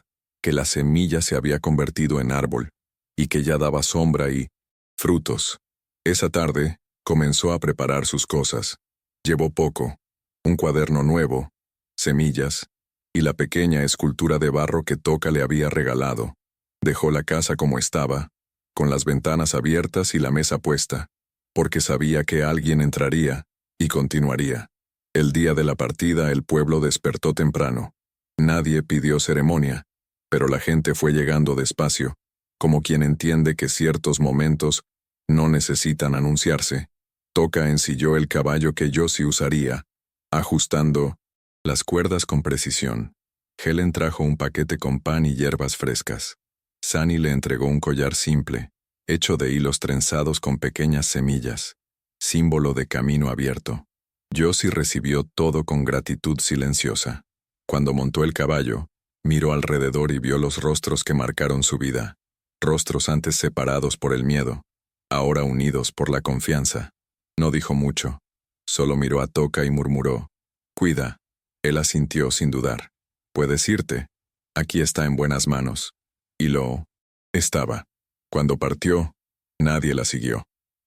que la semilla se había convertido en árbol, y que ya daba sombra y frutos. Esa tarde, comenzó a preparar sus cosas. Llevó poco, un cuaderno nuevo, semillas, y la pequeña escultura de barro que Toca le había regalado. Dejó la casa como estaba, con las ventanas abiertas y la mesa puesta, porque sabía que alguien entraría, y continuaría. El día de la partida el pueblo despertó temprano. Nadie pidió ceremonia, pero la gente fue llegando despacio, como quien entiende que ciertos momentos no necesitan anunciarse. Toca ensilló el caballo que Josie usaría, ajustando las cuerdas con precisión. Helen trajo un paquete con pan y hierbas frescas. Sunny le entregó un collar simple, hecho de hilos trenzados con pequeñas semillas, símbolo de camino abierto. Josie recibió todo con gratitud silenciosa. Cuando montó el caballo, miró alrededor y vio los rostros que marcaron su vida. Rostros antes separados por el miedo, ahora unidos por la confianza. No dijo mucho, solo miró a Toca y murmuró, «Cuida». Él asintió sin dudar. «Puedes irte. Aquí está en buenas manos». Y lo estaba. Cuando partió, nadie la siguió.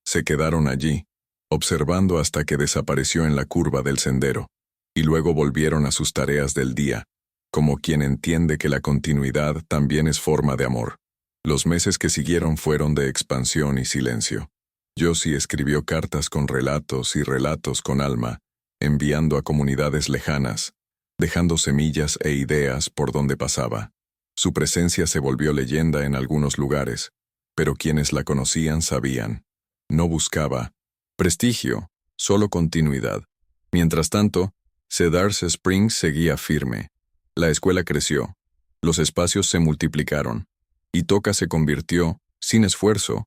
Se quedaron allí, observando hasta que desapareció en la curva del sendero, y luego volvieron a sus tareas del día, como quien entiende que la continuidad también es forma de amor. Los meses que siguieron fueron de expansión y silencio. Josie escribió cartas con relatos y relatos con alma, enviando a comunidades lejanas, dejando semillas e ideas por donde pasaba. Su presencia se volvió leyenda en algunos lugares, pero quienes la conocían sabían. No buscaba prestigio, solo continuidad. Mientras tanto, Cedar Springs seguía firme. La escuela creció, los espacios se multiplicaron, y Toca se convirtió, sin esfuerzo,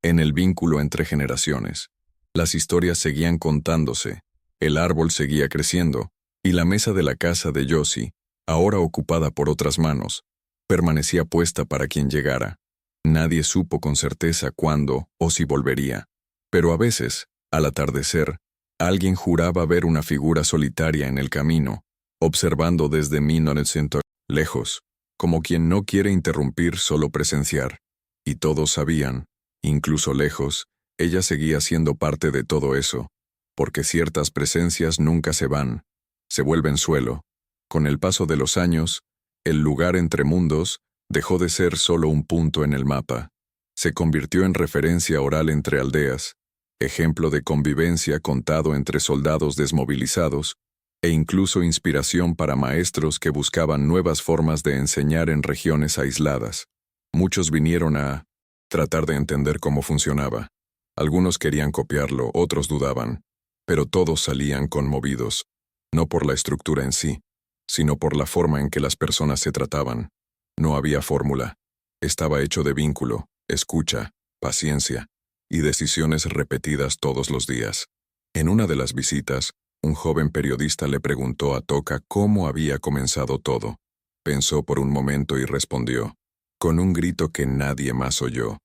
en el vínculo entre generaciones. Las historias seguían contándose, el árbol seguía creciendo, y la mesa de la casa de Josie, ahora ocupada por otras manos, permanecía puesta para quien llegara. Nadie supo con certeza cuándo o si volvería. Pero a veces, al atardecer, alguien juraba ver una figura solitaria en el camino, observando desde 1900 lejos, como quien no quiere interrumpir, solo presenciar. Y todos sabían, incluso lejos, ella seguía siendo parte de todo eso, porque ciertas presencias nunca se van, se vuelven suelo. Con el paso de los años, el lugar entre mundos dejó de ser solo un punto en el mapa. Se convirtió en referencia oral entre aldeas, ejemplo de convivencia contado entre soldados desmovilizados, e incluso inspiración para maestros que buscaban nuevas formas de enseñar en regiones aisladas. Muchos vinieron a tratar de entender cómo funcionaba. Algunos querían copiarlo, otros dudaban, pero todos salían conmovidos, no por la estructura en sí, sino por la forma en que las personas se trataban. No había fórmula. Estaba hecho de vínculo, escucha, paciencia y decisiones repetidas todos los días. En una de las visitas, un joven periodista le preguntó a Toca cómo había comenzado todo. Pensó por un momento y respondió, con un grito que nadie más oyó,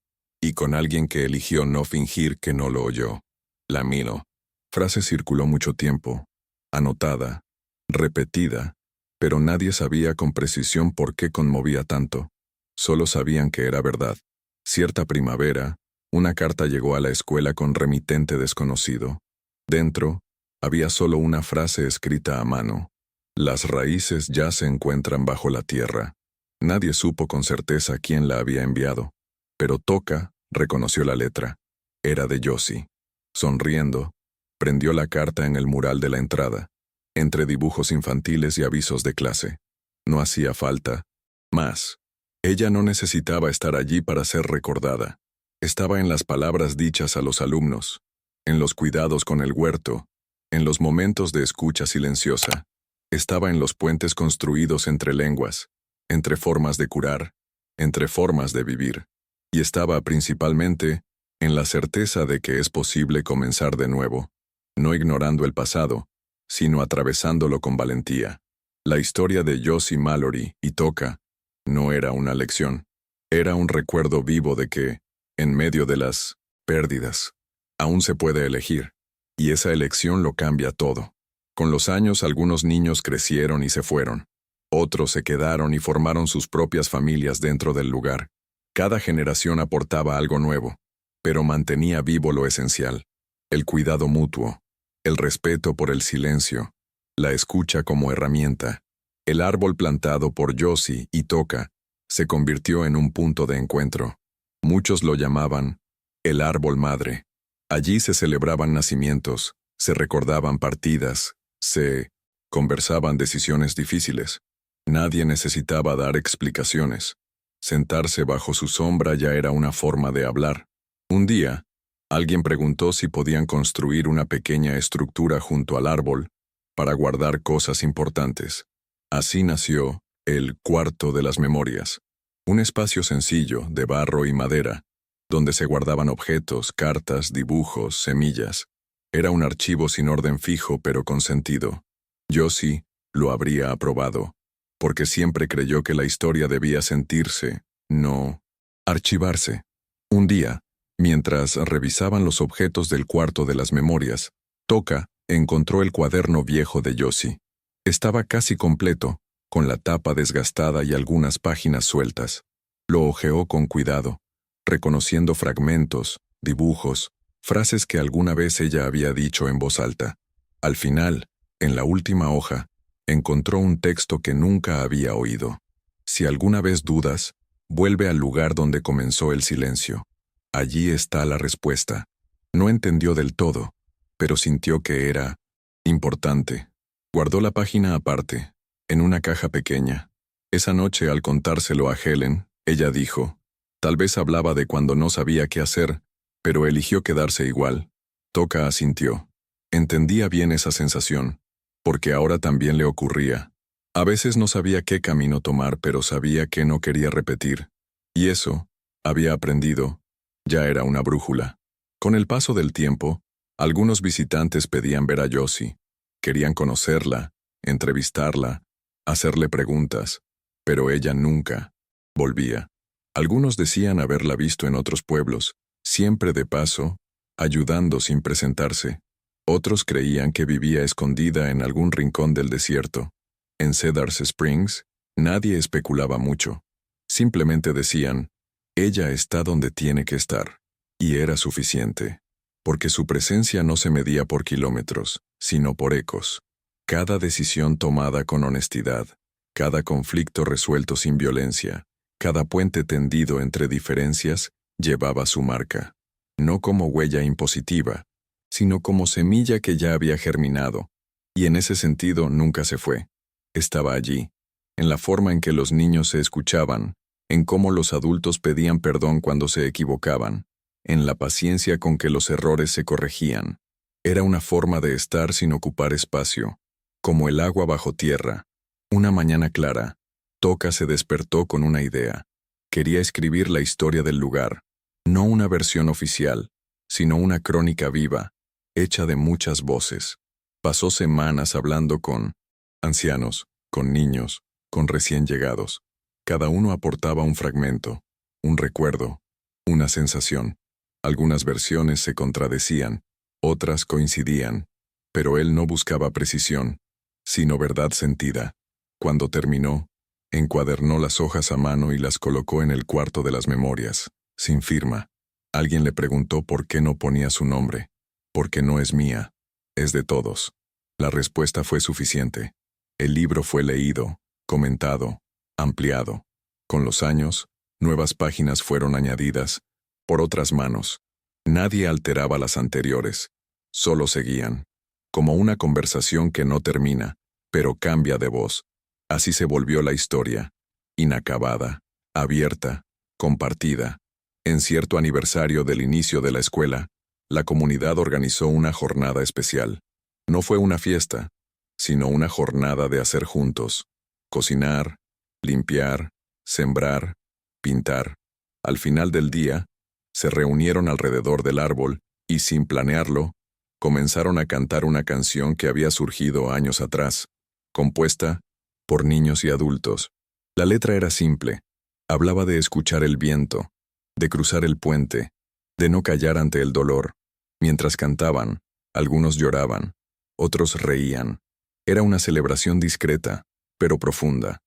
y con alguien que eligió no fingir que no lo oyó. La miro. Frase circuló mucho tiempo, anotada, repetida, pero nadie sabía con precisión por qué conmovía tanto. Solo sabían que era verdad. Cierta primavera, una carta llegó a la escuela con remitente desconocido. Dentro, había solo una frase escrita a mano. Las raíces ya se encuentran bajo la tierra. Nadie supo con certeza quién la había enviado, pero Toca reconoció la letra. Era de Josie. Sonriendo, prendió la carta en el mural de la entrada, entre dibujos infantiles y avisos de clase. No hacía falta más. Ella no necesitaba estar allí para ser recordada. Estaba en las palabras dichas a los alumnos, en los cuidados con el huerto, en los momentos de escucha silenciosa. Estaba en los puentes construidos entre lenguas, entre formas de curar, entre formas de vivir. Y estaba principalmente en la certeza de que es posible comenzar de nuevo, no ignorando el pasado, sino atravesándolo con valentía. La historia de Josie Mallory y Toca no era una lección, Era un recuerdo vivo de que, en medio de las pérdidas, aún se puede elegir, y esa elección lo cambia todo. Con los años algunos niños crecieron y se fueron. Otros se quedaron y formaron sus propias familias dentro del lugar. Cada generación aportaba algo nuevo, pero mantenía vivo lo esencial: el cuidado mutuo, el respeto por el silencio, la escucha como herramienta. El árbol plantado por Josie y Toka se convirtió en un punto de encuentro. Muchos lo llamaban el árbol madre. Allí se celebraban nacimientos, se recordaban partidas, se conversaban decisiones difíciles. Nadie necesitaba dar explicaciones. Sentarse bajo su sombra ya era una forma de hablar. Un día, alguien preguntó si podían construir una pequeña estructura junto al árbol para guardar cosas importantes. Así nació el Cuarto de las Memorias, un espacio sencillo de barro y madera, donde se guardaban objetos, cartas, dibujos, semillas. Era un archivo sin orden fijo pero con sentido. Josie lo habría aprobado, porque siempre creyó que la historia debía sentirse, no archivarse. Un día, mientras revisaban los objetos del Cuarto de las Memorias, Toka encontró el cuaderno viejo de Josie. Estaba casi completo, con la tapa desgastada y algunas páginas sueltas. Lo hojeó con cuidado, reconociendo fragmentos, dibujos, frases que alguna vez ella había dicho en voz alta. Al final, en la última hoja, encontró un texto que nunca había oído. Si alguna vez dudas, vuelve al lugar donde comenzó el silencio. Allí está la respuesta. No entendió del todo, pero sintió que era importante. Guardó la página aparte, en una caja pequeña. Esa noche, al contárselo a Helen, ella dijo, tal vez hablaba de cuando no sabía qué hacer, pero eligió quedarse igual. Toka asintió. Entendía bien esa sensación, porque ahora también le ocurría. A veces no sabía qué camino tomar, pero sabía que no quería repetir. Y eso, había aprendido, ya era una brújula. Con el paso del tiempo, algunos visitantes pedían ver a Josie. Querían conocerla, entrevistarla, hacerle preguntas, pero ella nunca volvía. Algunos decían haberla visto en otros pueblos, siempre de paso, ayudando sin presentarse. Otros creían que vivía escondida en algún rincón del desierto. En Cedars Springs, nadie especulaba mucho. Simplemente decían, ella está donde tiene que estar. Y era suficiente. Porque su presencia no se medía por kilómetros, sino por ecos. Cada decisión tomada con honestidad, cada conflicto resuelto sin violencia, cada puente tendido entre diferencias, llevaba su marca. No como huella impositiva, sino como semilla que ya había germinado, y en ese sentido nunca se fue. Estaba allí, en la forma en que los niños se escuchaban, en cómo los adultos pedían perdón cuando se equivocaban, en la paciencia con que los errores se corregían. Era una forma de estar sin ocupar espacio, como el agua bajo tierra. Una mañana clara, Toka se despertó con una idea. Quería escribir la historia del lugar, no una versión oficial, sino una crónica viva, hecha de muchas voces. Pasó semanas hablando con ancianos, con niños, con recién llegados. Cada uno aportaba un fragmento, un recuerdo, una sensación. Algunas versiones se contradecían, otras coincidían, pero él no buscaba precisión, sino verdad sentida. Cuando terminó, encuadernó las hojas a mano y las colocó en el Cuarto de las Memorias, sin firma. Alguien le preguntó por qué no ponía su nombre. Porque no es mía, es de todos. La respuesta fue suficiente. El libro fue leído, comentado, ampliado. Con los años, nuevas páginas fueron añadidas, por otras manos. Nadie alteraba las anteriores, solo seguían. Como una conversación que no termina, pero cambia de voz. Así se volvió la historia, inacabada, abierta, compartida. En cierto aniversario del inicio de la escuela, la comunidad organizó una jornada especial. No fue una fiesta, sino una jornada de hacer juntos. Cocinar, limpiar, sembrar, pintar. Al final del día, se reunieron alrededor del árbol y, sin planearlo, comenzaron a cantar una canción que había surgido años atrás, compuesta por niños y adultos. La letra era simple, Hablaba de escuchar el viento, de cruzar el puente, de no callar ante el dolor. Mientras cantaban, algunos lloraban, otros reían. Era una celebración discreta, pero profunda.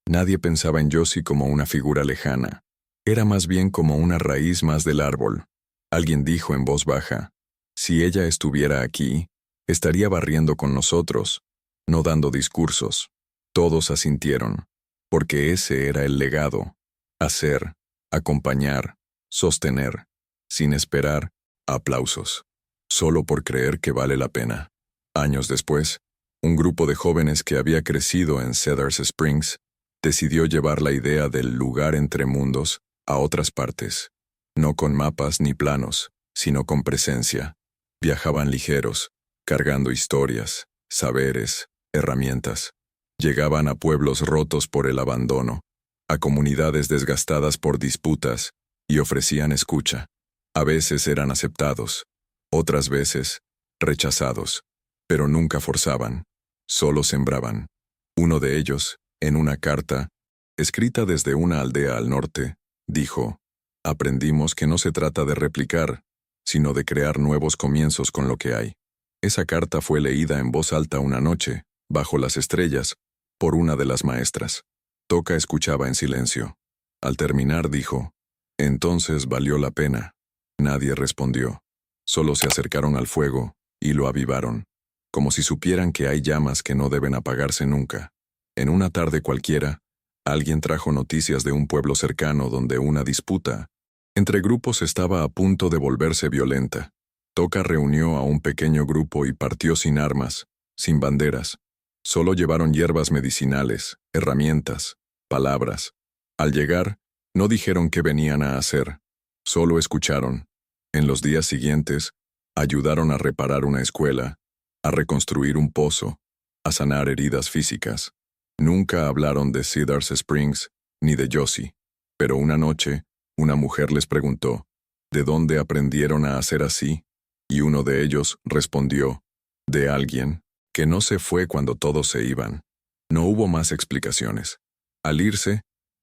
Nadie pensaba en Josie como una figura lejana. Era más bien como una raíz más del árbol. Alguien dijo en voz baja, si ella estuviera aquí, estaría barriendo con nosotros, no dando discursos. Todos asintieron, porque ese era el legado. Hacer, acompañar, sostener, sin esperar aplausos, solo por creer que vale la pena. Años después, un grupo de jóvenes que había crecido en Cedars Springs decidió llevar la idea del lugar entre mundos a otras partes. No con mapas ni planos, sino con presencia. Viajaban ligeros, cargando historias, saberes, herramientas. Llegaban a pueblos rotos por el abandono, a comunidades desgastadas por disputas, y ofrecían escucha. A veces eran aceptados, otras veces rechazados, pero nunca forzaban, solo sembraban. Uno de ellos, en una carta, escrita desde una aldea al norte, dijo, aprendimos que no se trata de replicar, sino de crear nuevos comienzos con lo que hay. Esa carta fue leída en voz alta una noche, bajo las estrellas, por una de las maestras. Toca escuchaba en silencio. Al terminar dijo, entonces valió la pena. Nadie respondió. Solo se acercaron al fuego y lo avivaron, como si supieran que hay llamas que no deben apagarse nunca. En una tarde cualquiera, alguien trajo noticias de un pueblo cercano donde una disputa entre grupos estaba a punto de volverse violenta. Toca reunió a un pequeño grupo y partió sin armas, sin banderas. Solo llevaron hierbas medicinales, herramientas, palabras. Al llegar, no dijeron qué venían a hacer, solo escucharon. En los días siguientes, ayudaron a reparar una escuela, a reconstruir un pozo, a sanar heridas físicas. Nunca hablaron de Cedars Springs ni de Josie, pero una noche, una mujer les preguntó, ¿de dónde aprendieron a hacer así? Y uno de ellos respondió, de alguien que no se fue cuando todos se iban. No hubo más explicaciones. Al irse,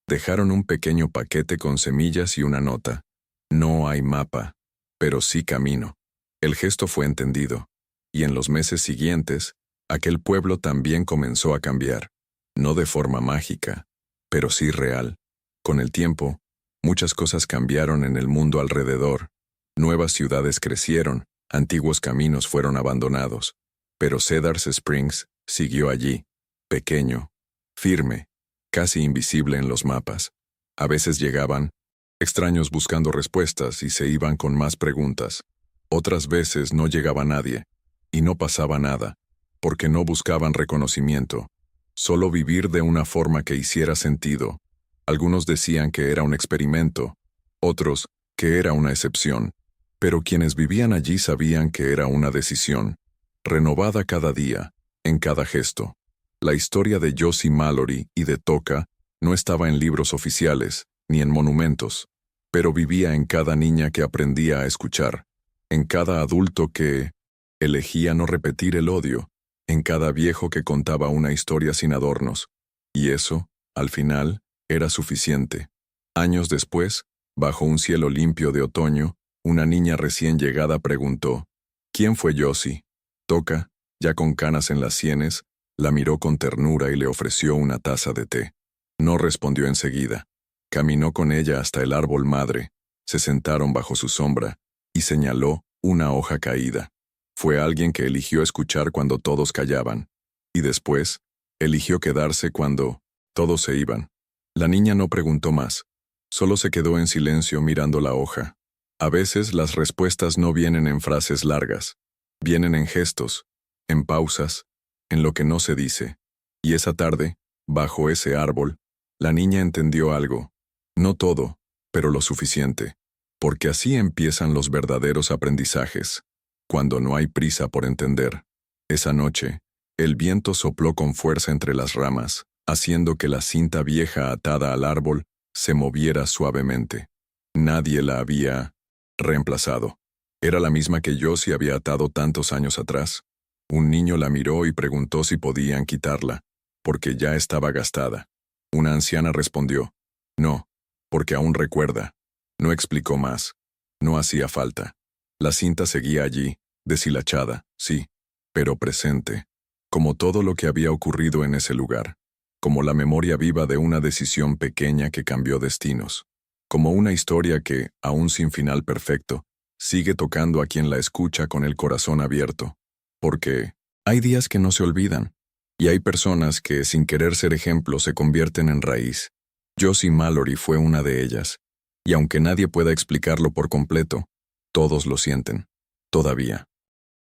dejaron un pequeño paquete con semillas y una nota. No hay mapa, pero sí camino. El gesto fue entendido, y en los meses siguientes, aquel pueblo también comenzó a cambiar. No de forma mágica, pero sí real. Con el tiempo, muchas cosas cambiaron en el mundo alrededor. Nuevas ciudades crecieron, antiguos caminos fueron abandonados. Pero Cedars Springs siguió allí, pequeño, firme, casi invisible en los mapas. A veces llegaban extraños buscando respuestas y se iban con más preguntas. Otras veces no llegaba nadie, y no pasaba nada, porque no buscaban reconocimiento, solo vivir de una forma que hiciera sentido. Algunos decían que era un experimento, otros que era una excepción, pero quienes vivían allí sabían que era una decisión, renovada cada día, en cada gesto. La historia de Josie Mallory y de Toca no estaba en libros oficiales, ni en monumentos, pero vivía en cada niña que aprendía a escuchar, en cada adulto que elegía no repetir el odio, en cada viejo que contaba una historia sin adornos. Y eso, al final, era suficiente. Años después, bajo un cielo limpio de otoño, una niña recién llegada preguntó, ¿quién fue Josie? Toca, ya con canas en las sienes, la miró con ternura y le ofreció una taza de té. No respondió enseguida. Caminó con ella hasta el árbol madre, se sentaron bajo su sombra, y señaló una hoja caída. Fue alguien que eligió escuchar cuando todos callaban, y después, eligió quedarse cuando todos se iban. La niña no preguntó más, solo se quedó en silencio mirando la hoja. A veces las respuestas no vienen en frases largas, vienen en gestos, en pausas, en lo que no se dice. Y esa tarde, bajo ese árbol, la niña entendió algo. No todo, pero lo suficiente. Porque así empiezan los verdaderos aprendizajes, cuando no hay prisa por entender. Esa noche, el viento sopló con fuerza entre las ramas, haciendo que la cinta vieja atada al árbol se moviera suavemente. Nadie la había reemplazado. Era la misma que Josie había atado tantos años atrás. Un niño la miró y preguntó si podían quitarla, porque ya estaba gastada. Una anciana respondió, no, porque aún recuerda. No explicó más. No hacía falta. La cinta seguía allí, deshilachada, sí, pero presente, como todo lo que había ocurrido en ese lugar, como la memoria viva de una decisión pequeña que cambió destinos, como una historia que, aún sin final perfecto, sigue tocando a quien la escucha con el corazón abierto. Porque hay días que no se olvidan, y hay personas que, sin querer ser ejemplo, se convierten en raíz. Josie Mallory fue una de ellas, y aunque nadie pueda explicarlo por completo, todos lo sienten, todavía.